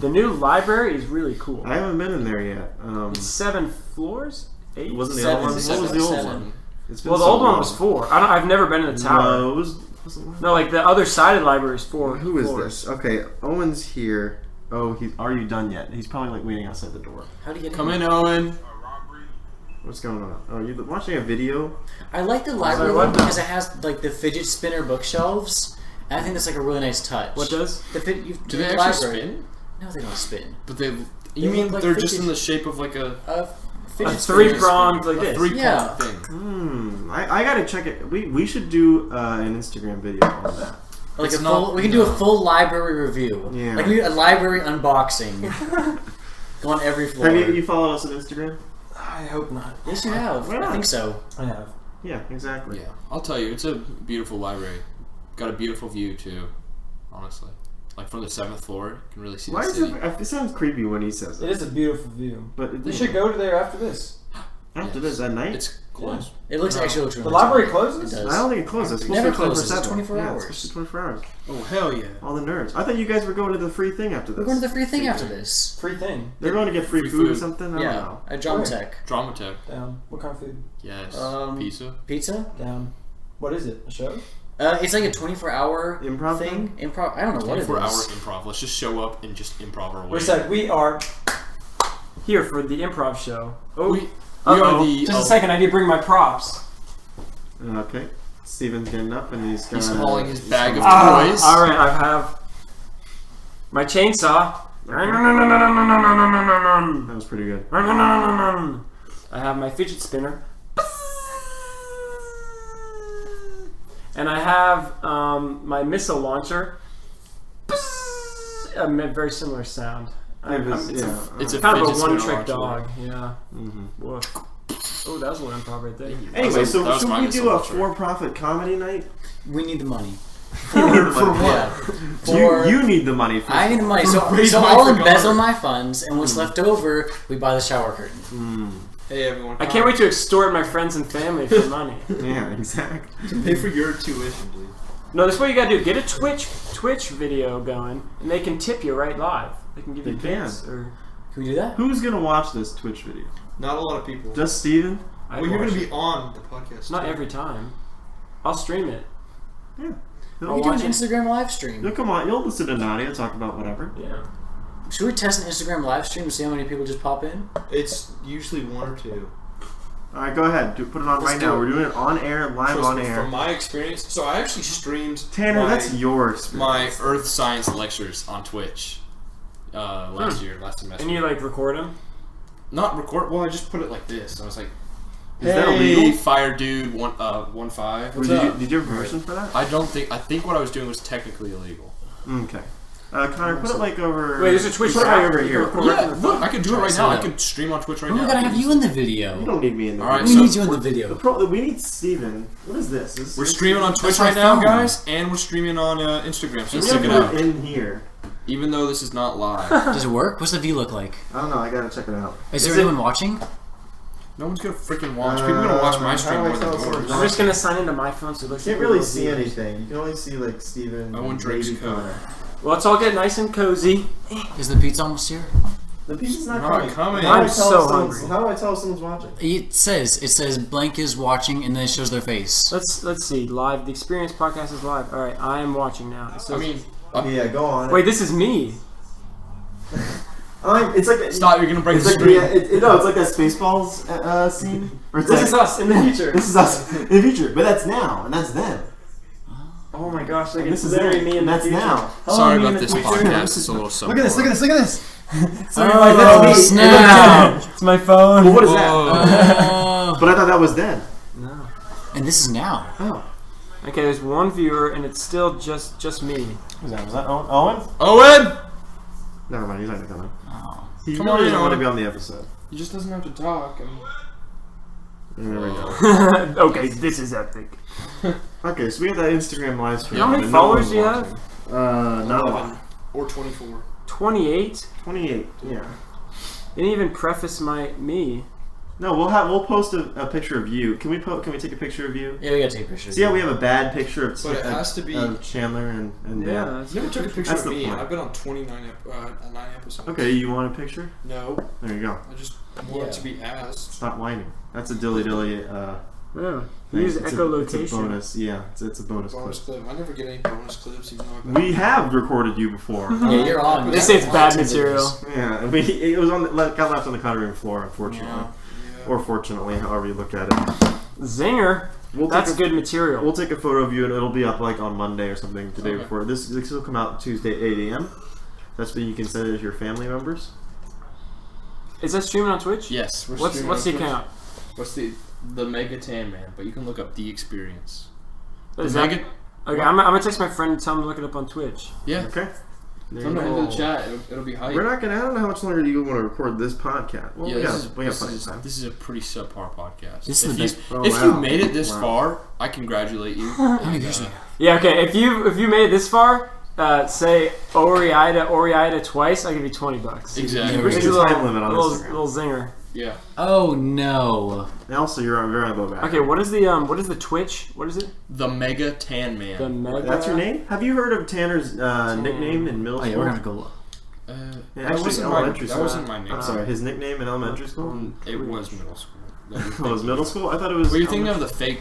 the new library is really cool. I haven't been in there yet. It's 7 floors? 8? Wasn't the Seven, other one? What seven, was the old seven. one? It's been Well, the so old one long. was 4. I've never been in the tower. No, it was. No, like the other side of the library is 4. Who is floors. this? Okay, Owen's here. Oh, are you done yet? He's probably like waiting outside the door. How do you get Come in, Owen. What's going on? Oh, you watching a video? I like the library what one the- because it has like the fidget spinner bookshelves, and I think that's like a really nice touch. What does? The Do they actually library. spin? No, they don't spin. But they. They You mean look like they're just fidget- in the shape of like a A fidget A spinner. 3-pronged like a this. three-pronged Yeah. thing? I gotta check it. We should do an Instagram video on that. Like It's a not- full, we can do a full library review. Yeah. Like we do a library unboxing. Go on every floor. Have you followed us on Instagram? I hope not. Yes, you have. Why I not? think so. I have. Yeah, exactly. Yeah, I'll tell you, it's a beautiful library. Got a beautiful view too, honestly. Like from the 7th floor, you can really see Why the is city. it sounds creepy when he says It it. is a beautiful view. But We should go to there after this. after this at night. It's closed. It looks actually looks The really library nice. closes? It I does. don't think it closes. It's supposed Never to be closes. It's 24/7. 24 Yeah, hours. it's supposed to be 24 hours. Oh hell yeah! All the nerds. I thought you guys were going to the free thing after this. We're going to the free thing after this. Free thing. They're going to get free Free food or food. something. I don't Yeah, know. at Dramatech. Dramatech. Down. What kind of food? Yes. Pizza. Pizza? Down. What is it? A show? It's like a 24-hour Improv thing. Improv. I don't know what it is. 24 hour improv. Let's just show up and just improv our way. We said we are. Here for the improv show. Oh, We are uh-oh. the. Just a second, I need to bring my props. Okay. Steven's getting up and he's got. He's hauling his bag of Ah, toys. all right, I have my chainsaw. That was pretty good. I have my fidget spinner. And I have my missile launcher. A very similar sound. It's a kind of a fidget spinner one-trick launcher. dog. Yeah. Mm-hmm. Woof. Oh, that was a little improv right there. Anyway, That so was should my we missile do a launcher. for-profit comedy night? We need the money. For what? Yeah. For, You need the money. For I need the money. So raise money I'll for embezzle Connor. my funds, and what's left over, we buy the shower curtain. Hey everyone! I can't wait to extort my friends and family for money. Yeah, exactly. to pay for your tuition, please. No, this is what you gotta do. Get a Twitch video going, and they can tip you right live. They can give you They can. bits. Or Can we do that? Who's gonna watch this Twitch video? Not a lot of people. Just Steven? I'd well, you're watch gonna it. be on the podcast. Not too. every time. I'll stream it. Yeah. We He'll, can do an watch it. Instagram live stream. he'll come on. You'll listen to Nadia talk about whatever. Yeah. Should we test an Instagram live stream and see how many people just pop in? It's usually 1 or 2. All right, go ahead. Put it on Let's right do now. it. We're doing it on air, live Trust on me, air. From my experience, so I actually streamed. Tanner, my, that's your experience. My Earth Science lectures on Twitch last semester. And you like record them? Not record. Well, I just put it like this. I was like, Is that "Hey, illegal? Fire Dude 1-5." What's Did up? you have permission for that? I don't think. I think what I was doing was technically illegal. Okay. Connor, put it like over. Wait, there's a Twitch Put it app right over you here. can record right Yeah, from the look, phone? I could do it Try right to now. set I it could stream on Twitch right Oh now. my god, I have you in the video. You don't need me in the All right, We so need you in the video. we need Steven. What is this? we're streaming on Twitch my right now, phone. guys, and we're streaming on Instagram. So We check have it to out. put it in here. even though this is not live. Does it work? What's the view look like? I don't know. I gotta check it out. Is there anyone watching? No one's gonna freaking watch. People are gonna watch my stream how do I more than tell someone yours. not- I'm just gonna sign into my phone so it You looks can't like really we're see viewers. anything. You can only see like Steven. Owen Drake's maybe code. Connor. Well, let's all get nice and cozy. Is the pizza almost here? The pizza's not Not coming. How do I I'm tell so if someone's- hungry. How do I tell if someone's watching? It says blank is watching, and then it shows their face. Let's see. Live. The Experience podcast is live. All right, I am watching now. It I says- mean, Yeah, go on. wait, this is me. It's like stop! You're gonna break It's the like screen. no, it's like that Spaceballs scene. Or it's This like, is us in the future. This is us in the future, but that's now, and that's then. Oh my gosh, like And it's this is literally it, me in and the that's future. now. Sorry me about in the this future. podcast. It's a little subpar. Look at this! Look at this! Look at this! Oh, that's me. snap! It's my phone. Well, what is that? Oh. But I thought that was then. No. And this is now. Oh. Okay, there's one viewer, and it's still just me. Was that Owen? Owen! Never mind, he's not gonna come in. Oh. He Come really on, doesn't want to Owen. be on the episode. He just doesn't have to talk. There we go. Okay, this is epic. Okay, so we have that Instagram live stream. How many and no followers one's do you watching. Not a lot. Or 24. 28. 28. Yeah. Didn't even preface me. No, we'll post a picture of you. Can we take a picture of you? Yeah, we gotta take pictures. See how we have a bad picture of, But it has to be- of Chandler and Yeah. Dan? that's Never took a picture That's of the me. point. I've been on 9 episodes. Okay, you want a picture? No, There you go. I just want to be asked. Stop whining. That's a dilly dilly. Yeah. Thing. Use It's echolocation. It's a bonus. Yeah, it's a bonus Bonus clip. clip. I never get any bonus clips, even though I've been. We have recorded you before. Yeah, you're on. They say it's bad material. Yeah, it was got left on the cutting room floor, unfortunately, Yeah. or fortunately, however you look at it. Zinger. We'll That's take a, good material. We'll take a photo of you, and it'll be up like on Monday or something. Today Okay. before this will come out Tuesday 8 a.m. That's when you can send it to your family members. Is that streaming on Twitch? Yes. We're What's streaming the on Twitch. account? What's the Mega Tan Man? But you can look up The Experience. Is The that, Mega. okay, I'm gonna text my friend and tell him to look it up on Twitch. Yeah. Okay. There Come you into go. the chat. It'll be hype. We're not gonna. I don't know how much longer you want to record this podcast. Well, Yeah, we this got is, plenty of time. this is a pretty subpar podcast. This is if the you, best- Oh, if wow. you made it this Wow. far, I congratulate you. How many views do you have? Yeah. Okay. If you made it this far, say Oriida twice, I'll give you $20. Exactly. Never Here's There's a a little, time limit on little, Instagram. little zinger. Yeah. Oh no. And also, you're on very low battery. Okay. What is the Twitch? What is it? The Mega Tan Man. The Mega. That's your name? Have you heard of Tanner's nickname in middle Oh yeah, school? we're gonna go. Yeah, Yeah, that actually, wasn't elementary that school. wasn't my name. I'm sorry, his nickname in elementary school? It was middle school. Oh, it was middle school? I thought it was. Were you thinking of the fake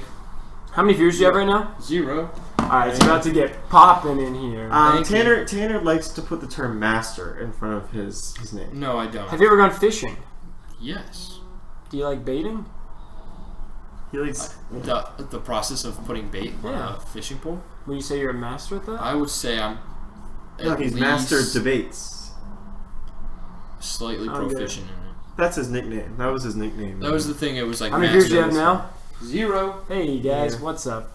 How many viewers do you have right now? 0? All right, it's about to get popping in here. Thank you. Tanner likes to put the term master in front of his name. No, I don't. Have you ever gone fishing? Yes. Do you like baiting? He likes. The process of putting bait on Yeah. a fishing pole. Would you say you're a master at that? I would say I'm. No, at he's least master debates. Slightly I'm good. proficient in it. That's his nickname. That was his nickname. That was the thing. It was like How many viewers do you have master- now? 0. Hey guys, Yeah. what's up?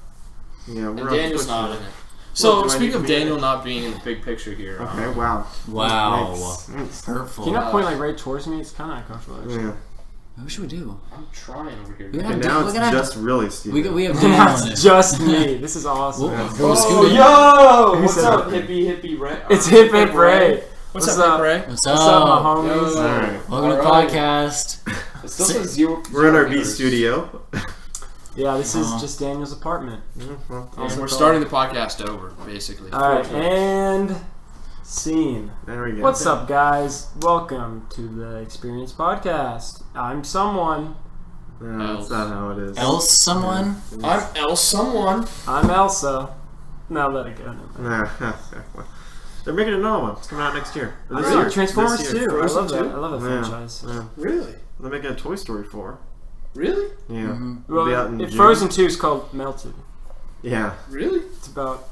Yeah, we're And on Daniel's Twitch not now. in it. So Well, do I speaking need of to be in Daniel it? not being in the big picture here. Okay, wow. Wow. Thanks. Hurtful. Can you not point like right towards me? It's kind of uncomfortable. Actually. Yeah. What should we do? I'm trying over here. Yeah. And now We're it's gonna have just really Steve. We have Daniel on It's it. just me. This is awesome. We'll Yeah. throw a Oh, Scooby. yo! Who What's said up, that? hippie Ray? It's Hip Hip Ray. What's What's up, up? Ray? What's What's up, my up? homies? Yo. Alright. Welcome to the Alright. podcast. It still says 0. We're in our B viewers. studio. Yeah, this is Uh-huh. just Daniel's apartment. And Also we're called- starting the podcast over, basically. All right, and scene. There we go. What's up, guys? Welcome to the Experience Podcast. I'm someone. No, that's not how it is. Else someone? I'm El Someone. I'm Elsa. Now let it go. Never mind. Nah. They're making another one. It's coming out next year. Or this Really? year. Transformers This year. 2. I Frozen love that. 2? I love that Yeah. franchise. Yeah. Really? They're making a Toy Story 4. Really? Yeah. Mhm. It'll be out in Well, June. Frozen 2 is called Melted. Yeah. Really? It's about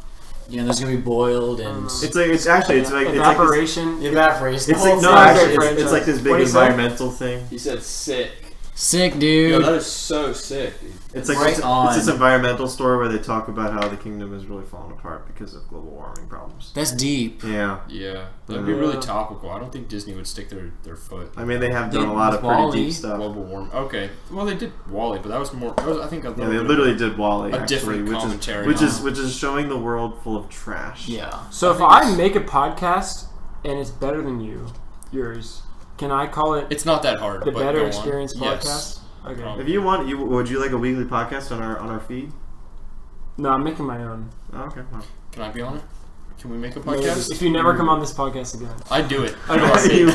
Yeah, there's gonna be boiled and It's like it's like this, evaporation. evaporation. it's like It's no not a actually great it's like this big What'd he say? environmental thing. He said sick. Sick, Yo, dude. that is so sick, dude. It's like Right this, on. it's this environmental story where they talk about how the kingdom is really falling apart because of global warming problems. That's deep. Yeah. Yeah, that'd be Yeah. really topical. I don't think Disney would stick their foot. I mean, they have They done a lot of did pretty Wall-E. deep stuff. Global warming. Okay, well they did Wall-E, but that was more. That was, I think a Yeah, little they bit literally of did Wall-E, a actually, different which commentary is on- which is showing the world full of trash. Yeah. So if I make a podcast and it's better than yours. Can I call it It's not that hard. the but Better go on. Experience podcast? Yes. Okay. If you want, would you like a weekly podcast on our feed? No, I'm making my own. Oh, okay. Well. Can I be on it? Can we make a Maybe. podcast? If you never come on this podcast again. I'd do it. Dude,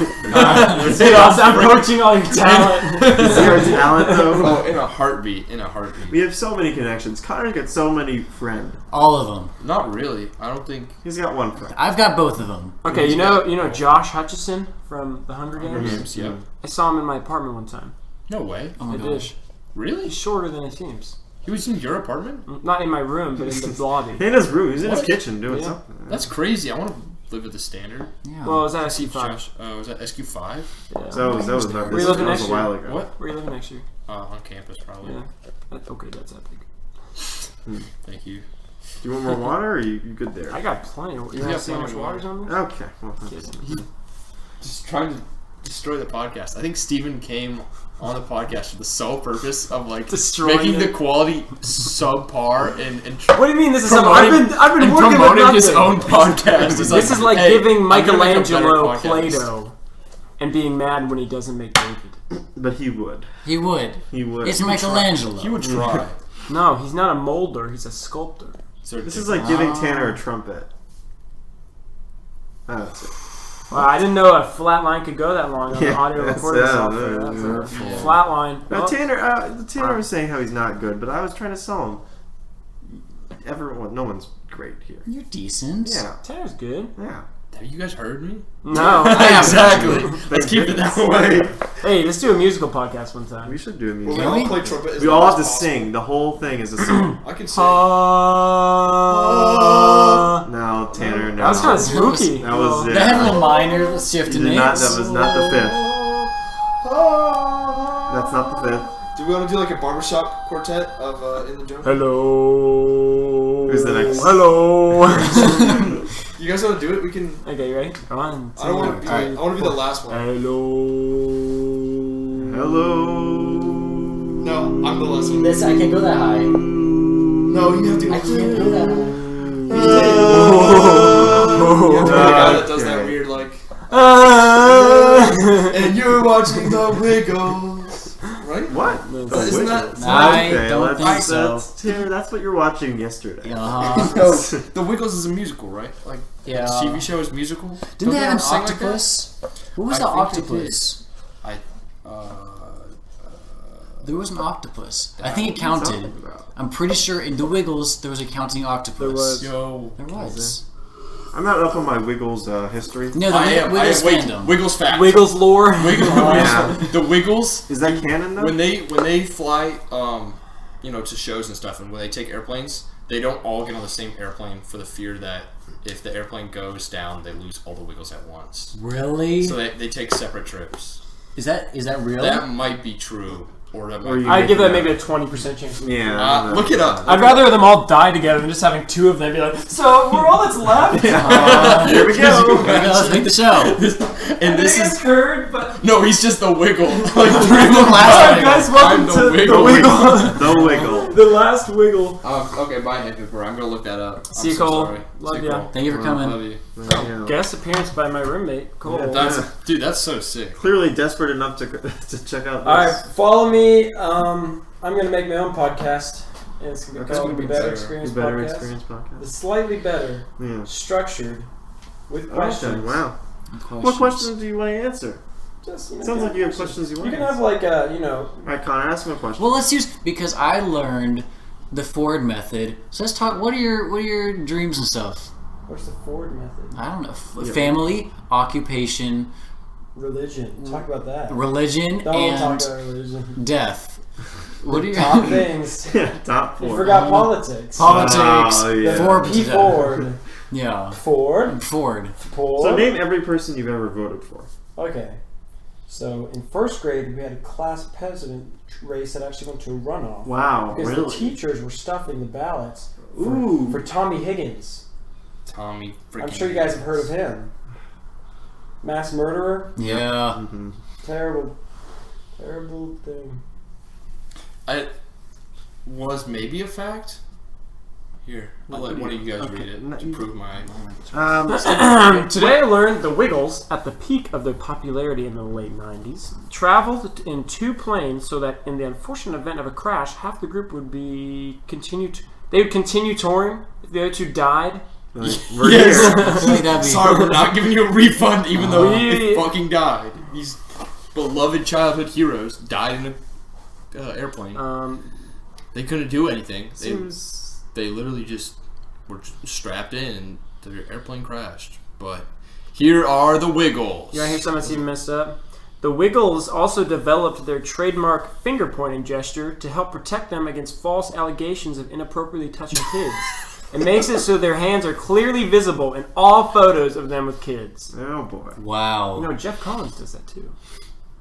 I'm poaching all your talent. Is there a talent though? Oh, in a heartbeat. In a heartbeat. We have so many connections. Connor's got so many friends. All of them. Not really. I don't think. He's got one friend. I've got both of them. Okay, you know Josh Hutchison from the Hunger Games? Games, yeah. I saw him in my apartment one time. No way. Oh my I gosh. did. Really? He's shorter than it seems. He was in your apartment? Not in my room, but in the lobby. In his room. He's in his What? kitchen doing Yeah. something. That's crazy. I want to live at the standard. Yeah. Well, it was at See SQ5. Josh. Was that SQ5? Yeah. So that was not. Where you This living was next a while year? ago. What? Where are you living next year? On campus, probably. Yeah. Okay, that's epic. Thank you. Do you want more water, or are you good there? I got plenty. You got want to see how plenty much of water's on me? Okay. Well, Just trying to destroy the podcast. I think Steven came on the podcast for the sole purpose of like Destroying making it. the quality subpar and What do you mean this is something? I've promoting been working with promoting his nothing. own podcast. It's This is like hey, giving I'm gonna make a better Michelangelo podcast. Play-Doh and being mad when he doesn't make David. but he would. He would. He would. It's Michelangelo. He would try. No, he's not a molder. He's a sculptor. This is like giving Tanner a trumpet. Oh, that's it. Well, I didn't know a flat line could go that long on the Yeah, audio that's- recording yeah, software. yeah, That's a yeah. flat line. No, Oh, Tanner was saying how he's not good, but I was trying to sell him. Everyone, no one's great here. You're decent. Yeah, Tanner's good. yeah. Have you guys heard me? No. Exactly. Let's keep it that way. Hey, let's do a musical podcast one time. We should do a Well, music. we Can all we? play trumpet. as We loud all as have to possible. sing. The whole thing is a song. I can sing. No, Tanner, no. That was kind of spooky. That was it. That had a little minor shift You in did it. not, that was not the fifth. That's not the fifth. Do we want to do like a barbershop quartet of In the Jungle? Hello. Who's the next? Hello. You guys want to do it? We can. Okay, you ready? One, two, I don't want to. Alright. I want to be the last one. Hello. Hello. No, I'm the last one. I can't go that high. No, you have to. I can't go that high. You have to be the guy that does that Okay. weird like. And you're watching the Wiggles, right? What? Isn't that? I Okay, don't let's- think so. that's- Tanner, that's what you're watching yesterday. Uh-huh. No, The Wiggles is a musical, right? Like Yeah. the TV show is musical. Didn't Don't they have an sing like that? octopus? Who was I the think they octopus? There was an octopus. I think it counted. I'm pretty sure in The Wiggles there was a counting octopus. There was. Yo. There was. I'm not up on my Wiggles history. No, the Wiggles wait, fandom. Wiggles fact. Wiggles lore. Wiggles. Yeah. The Wiggles. Is that canon though? When they fly, to shows and stuff, and when they take airplanes, they don't all get on the same airplane for the fear that if the airplane goes down, they lose all the Wiggles at once. Really? So they take separate trips. Is that real? That might be true, or that Or might. you- I'd give that maybe a 20% chance. Yeah. Look it up. I'd rather them all die together than just having two of them be like, so we're all that's left. Here we go. Okay, let's make the show. And this is Kurt, but no, he's just the Wiggle. Like three of them Alright, last guys, I'm welcome the to Wiggle. The Wiggle. the last wiggle. Okay, bye, Hickory. I'm gonna look that up. See you, I'm so Cole. sorry. Love See you, ya. Cole. Thank you for coming. Love you. Yeah. Guest appearance by my roommate, Cole. Yeah. Dude, that's so sick. Clearly desperate enough to check out this. All right, follow me. I'm gonna make my own podcast, and it's gonna be Okay. called It's the gonna be Better better. Experience The Better Podcast. Experience podcast. The slightly better, Yeah. structured, with Okay, questions. wow. What questions do you want to answer? Just, Sounds like you have questions you want You to can answer. have like a, Alright, Connor, ask him a question. Well, let's use because I learned the Ford method. So let's talk. What are your dreams and stuff? what's the Ford method? I don't know. Yeah. Family, occupation, Religion. Talk about that. religion, Don't and talk about religion. death. What are your Top things. Top You 4. forgot politics. politics? Oh, yeah. Ford. P. Ford. Yeah. Ford. Ford. Ford. So name every person you've ever voted for. Okay. So in first grade, we had a class president race that actually went to a runoff. Wow, Because really? the teachers were stuffing the ballots Ooh. for Tommy Higgins. Tommy freaking. I'm sure you guys have heard of him. Mass murderer. Yeah. Mm-hmm. Terrible, terrible thing. I was maybe a fact. Here, I'll let one of you guys read it to prove my. Today I learned the Wiggles, at the peak of their popularity in the late 90s, traveled in 2 planes so that in the unfortunate event of a crash, half the group would they would continue touring if the other 2 died. We're Yes. here. Sorry, we're not giving you a refund, even though We- they fucking died. These beloved childhood heroes died in an airplane. They couldn't do anything. They literally just were strapped in and their airplane crashed. But here are the Wiggles. You want to hear something that's even messed up? The Wiggles also developed their trademark finger pointing gesture to help protect them against false allegations of inappropriately touching kids. It makes it so their hands are clearly visible in all photos of them with kids. Oh boy. Wow. You know, Jeff Collins does that too.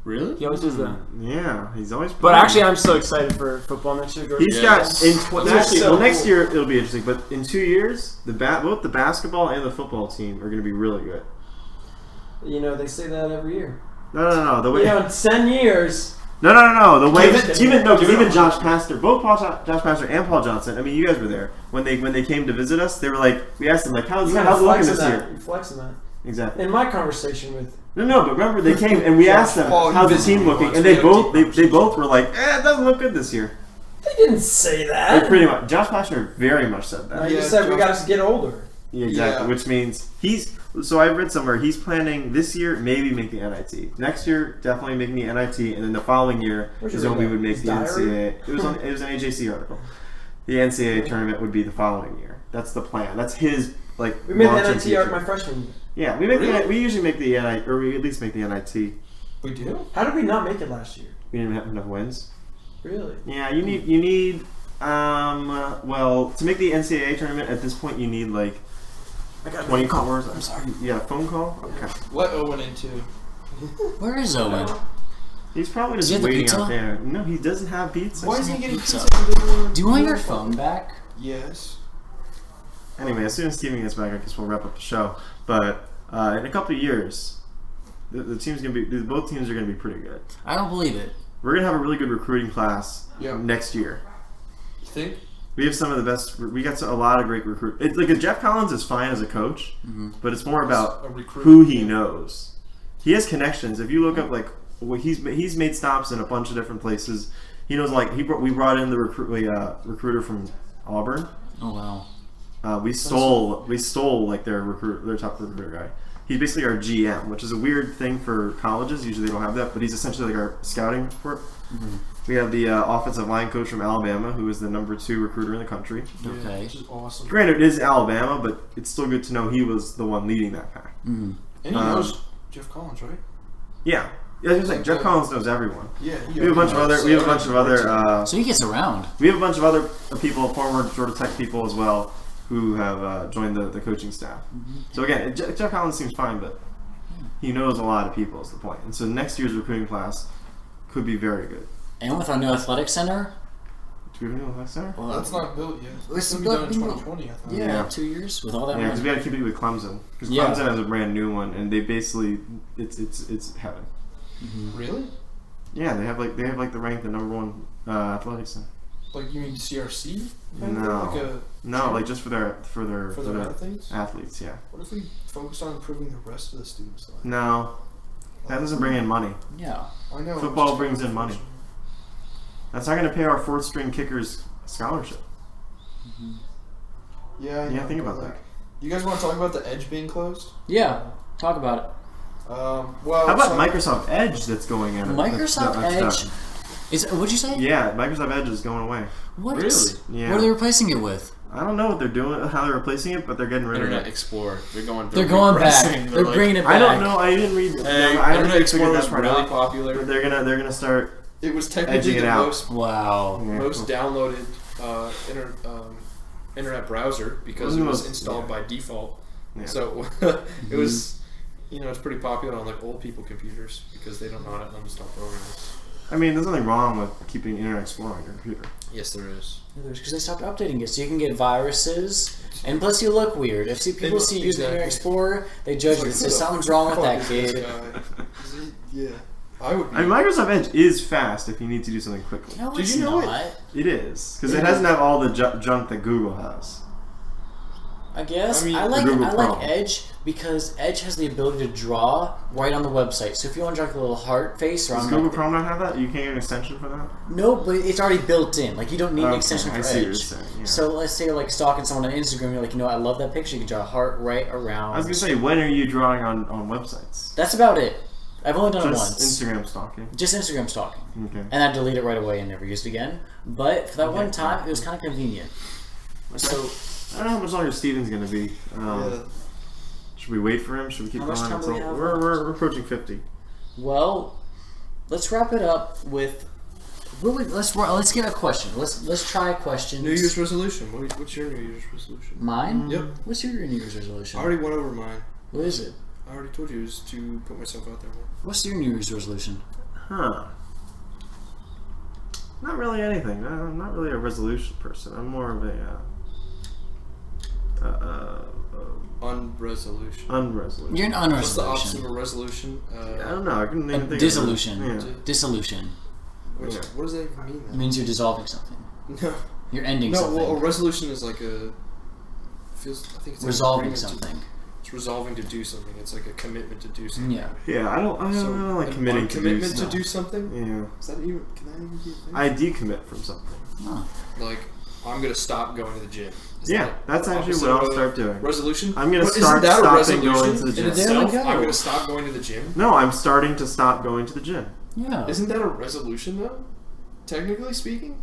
Really? He always does that. Yeah, he's always. But actually, I'm so excited for football next year. He's Yes. got That's so next cool. year it'll be interesting. But in 2 years, both the basketball and the football team are going to be really good. You know, they say that every year. No. The way You know, in 10 years. No. The way Give it to even me. no, because Give it even up. Josh Pastor, both Josh Pastor and Paul Johnson. I mean, you guys were there when they came to visit us. They were like, we asked them like, how's You it gotta looking flex this on year? that. You flex on that. Exactly. In my conversation with. No, but remember they came and we asked them Paul, you how's the visited team me looking, once. and We they had a both team they both were like, it doesn't look good this year. They didn't say They that. pretty much. Josh Pastor very much said that. No, you Yeah, said we Josh- got to get older. Yeah, exactly. Yeah. Which means so I read somewhere he's planning this year maybe make the NIT. Next year definitely making the NIT, and then the following year Where'd is you when read we would that? make His the diary? NCAA. It was an AJC article. The NCAA tournament would be the following year. That's the plan. That's his like. We made the long-term NIT future. art my freshman year. Yeah, we make Really? we usually make the NIT, or we at least make the NIT. We do? How did we not make it last year? We didn't have enough wins. Really? Yeah, you need well, to make the NCAA tournament at this point you need like I got 20 callers. I'm sorry. You got a phone call? Okay. Let Owen in too. Where is Owen? He's probably Does just he have the waiting pizza? out there. No, he doesn't have pizza. Why is he getting Pizza. pizza? Do you want your phone back? Yes. Anyway, as soon as Steven gets back, I guess we'll wrap up the show. But in a couple of years, the team's gonna be both teams are gonna be pretty good. I don't believe it. We're gonna have a really good recruiting class Yeah. next year. You think? We have some of the best. We got a lot of great recruit. It's like Jeff Collins is fine as a coach, but it's more about A recruit. who he knows. He has connections. If you look up like what he's made stops in a bunch of different places. He knows like we brought in the recruiter from Auburn. Oh wow. We stole like their top recruiter guy. He's basically our GM, which is a weird thing for colleges. Usually they don't have that, but he's essentially like our scouting report. We have the offensive line coach from Alabama, who is the number 2 recruiter in the country. Okay. Which is awesome. Granted, it is Alabama, but it's still good to know he was the one leading that pack. And he knows Jeff Collins, right? Yeah, I was like Jeff Collins knows everyone. Yeah. We have a bunch of other. We have a bunch of other. So he gets around. We have a bunch of other people, former Georgia Tech people as well, who have joined the coaching staff. So again, Jeff Collins seems fine, but he knows a lot of people is the point. And so next year's recruiting class could be very good. And with our new athletic center, Do we have a new class there? well, That's not built yet. It's It's going to be done in not- 2020, I thought. yeah, Yeah. 2 years with all that Yeah, because money. we got to keep it with Clemson. Because Yeah. Clemson has a brand new one, and they basically it's heaven. Really? Yeah, they have like the rank the number 1 athletics center. Like, you mean CRC? kind of No. thing? Like No, like just for their for their athletes? athletes. Yeah. What if we focus on improving the rest of the students' lives? No, that doesn't bring in money. Yeah. I know. Football I'm just brings in money. That's not going to pay our 4th string kickers scholarship. Yeah, I Yeah, know, think but, about like, that. You guys want to talk about the Edge being closed? Yeah. Talk about it. Well, How about so- Microsoft Edge that's going in? Microsoft That's Edge. done. What'd you say? Yeah, Microsoft Edge is going away. What? Really? Yeah. What are they replacing it with? I don't know what they're doing, how they're replacing it, but they're getting rid of Internet it. Explorer. They're going They're regressing. They're like, bringing it back. I don't know. I didn't read. Hey, I don't Internet think Explorer was that really out, popular. but they're gonna start. It was edging technically it the out. Wow. most downloaded internet browser because it was installed by default. Yeah. So it was, it's pretty popular on like old people computers because they don't know how to uninstall programs. I mean, there's nothing wrong with keeping Internet Explorer on your computer. Yes, there is. Because they stopped updating it, so you can get viruses, and plus you look weird. If people see you using Internet Explorer, they judge you. They say something's wrong with that kid. Yeah, I would. Be. I mean, Microsoft Edge is fast if you need to do something quickly. No, Did it's you know not. It is because it doesn't have all the junk that Google has. I guess. I mean, I like Google Chrome. Edge because Edge has the ability to draw right on the website. So if you want to draw like a little heart face or Does on Google like, Chrome not have that? You can't get an extension for that? no, but it's already built in. Like you don't need an extension for I see what you're Edge. saying. Yeah. So let's say you're like stalking someone on Instagram. You're like, I love that picture. You can draw a heart right around. I was gonna say, when are you drawing on websites? That's about it. I've only done it Just once. Instagram stalking. Just Instagram stalking. Okay. And I delete it right away and never used it again. But for that Okay. one time, it was kind of convenient. So I don't know how much longer Steven's gonna be. Should we wait for him? Should we keep How going much time do we until have we're approaching 50? well, let's wrap it up with. Let's get a question. Let's try a question. New Year's resolution. What's your New Year's resolution? Mine? Yep. What's your New Year's resolution? I already went over mine. What is it? I already told you it was to put myself out there more. What's your New Year's resolution? Huh. Not really anything. I'm not really a resolution person. I'm more of a Unresolution. unresolution. You're an What's the opposite of unresolution. a resolution? I don't know. I couldn't even think Dissolution. of it. Yeah. Dissolution. Which, Yeah. What does that even mean? It means you're dissolving something. No. You're ending No, something. well, a resolution is like a. I think it's like Resolving agreement to- something. It's resolving to do something. It's like a commitment to do something. Yeah. Yeah, I don't like an committing to do commitment to stuff. do something. Yeah. Is that even? Can that even be a thing? I decommit from something. Oh. Like, I'm gonna stop going to the gym. Is Yeah, that that's the actually opposite what I'll of a start doing. Resolution. I'm gonna What, start isn't that a stopping resolution going to the in gym. itself? There we go. I'm gonna stop going to the gym. No, I'm starting to stop going to the gym. Yeah. Isn't that a resolution though? Technically speaking.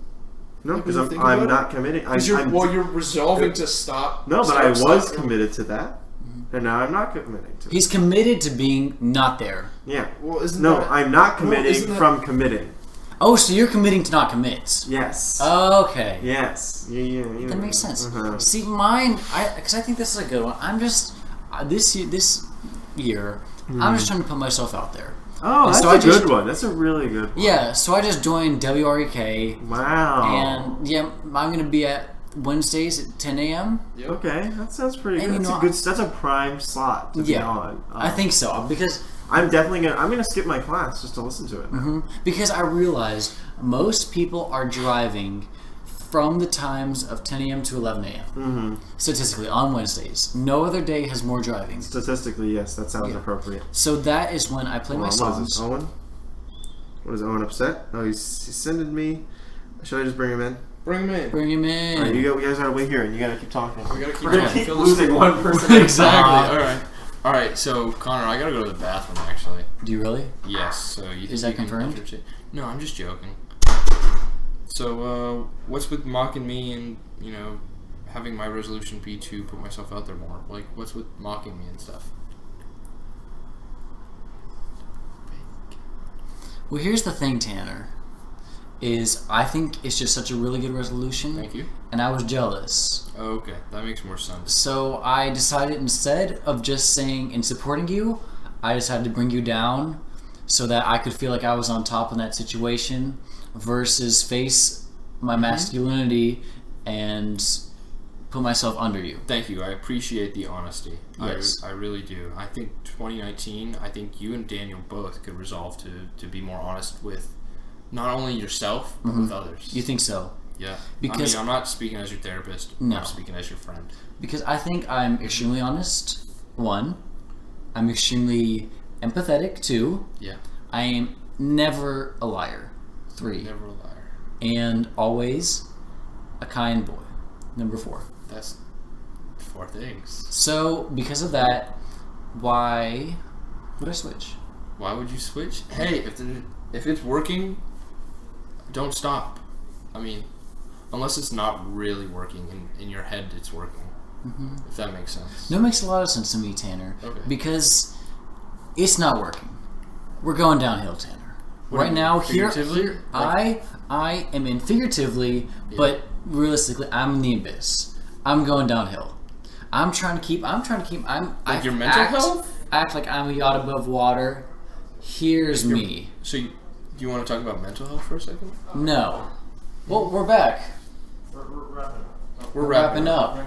No, Like, because when you think I'm about not committing. Because you're resolving to stop. No, but stop- I was stop- committed to that, and now I'm not committing to it. He's committed to being not there. Yeah. Well, isn't No, that, I'm not Well, committing isn't that- from committing. Oh, so you're committing to not commit. Yes. Okay. Yes. Yeah. That makes sense. Uh-huh. See, mine, because I think this is a good one. I'm just this year, I'm just trying to put myself out there. Oh, And that's so I a just- good one. That's a really good one. Yeah, so I just joined WREK, Wow. and yeah, I'm gonna be at Wednesdays at 10 a.m. Yep. Okay, that sounds pretty And good. you That's know, a good. That's a prime slot to be Yeah, on. I think so because I'm definitely gonna. I'm gonna skip my class just to listen to it. because I realized most people are driving from the times of 10 a.m. to 11 a.m. Statistically on Wednesdays. No other day has more driving. Statistically, yes, that sounds Yeah. appropriate. So that is when I play my Hold on, what is songs. this, Owen? What is Owen upset? Oh, he's sending me. Should I just bring him in? Bring him in. Bring him in. All right, you guys gotta wait here, and you gotta keep talking. We gotta keep We're gonna going. keep Fill this losing in. one person. Exactly. All right. So Connor, I gotta go to the bathroom. Actually. Do you really? Yes. So you think Is that you can confirmed? entertain- No, I'm just joking. So what's with mocking me and having my resolution be to put myself out there more? Like, what's with mocking me and stuff? Well, here's the thing, Tanner. Is I think it's just such a really good resolution, Thank you. and I was jealous. Okay, that makes more sense. So I decided instead of just saying and supporting you, I decided to bring you down so that I could feel like I was on top in that situation versus face my masculinity and put myself under you. Thank you. I appreciate the honesty. Yes. I really do. I think 2019, I think you and Daniel both could resolve to be more honest with not only yourself, but with others. You think so? Yeah. Because- I'm not speaking as your therapist. No. I'm speaking as your friend. Because I think I'm extremely honest, one. I'm extremely empathetic, two. Yeah. I am never a liar, three. Never a liar. And always a kind boy, number four. That's 4 things. So, because of that, why would I switch? Why would you switch? Hey, if it's working, don't stop. I mean, unless it's not really working in your head, it's working. If that makes sense. No, it makes a lot of sense to me, Tanner. Okay. Because it's not working. We're going downhill, Tanner. What do Right you now, mean, here, figuratively? I am in figuratively, but realistically, I'm in the abyss. I'm going downhill. I'm trying to keep. Like your mental health? Act like I'm a yacht above water. Here's me. So, do you want to talk about mental health for a second? No. Well, we're back. We're Wrapping up.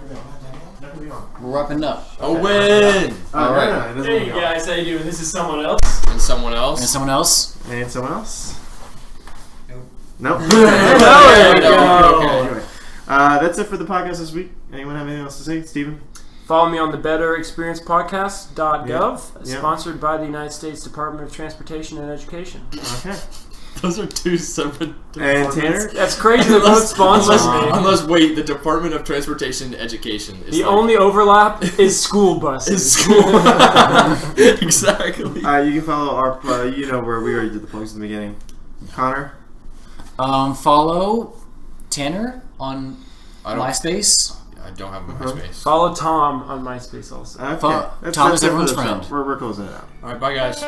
We're wrapping up. A win! All right. right. Hey guys, how you doing? This is someone else. And someone else? And someone else? And someone else? Nope. There we go. Anyway, that's it for the podcast this week. Anyone have anything else to say? Steven? Follow me on the betterexperiencepodcast.gov, Yeah. sponsored by the United States Department of Transportation and Education. Okay. Those are two separate And departments. Tanner? That's crazy. They both sponsor me. Unless, wait, the Department of Transportation and Education is The only overlap is school buses. is school. Exactly. You can follow our, where we already did the plugs in the beginning. Connor? Follow Tanner on MySpace. I don't have MySpace. Follow Tom on MySpace also. Okay. Tom is it for everyone's the show. friend. We're closing it out. All right, bye guys.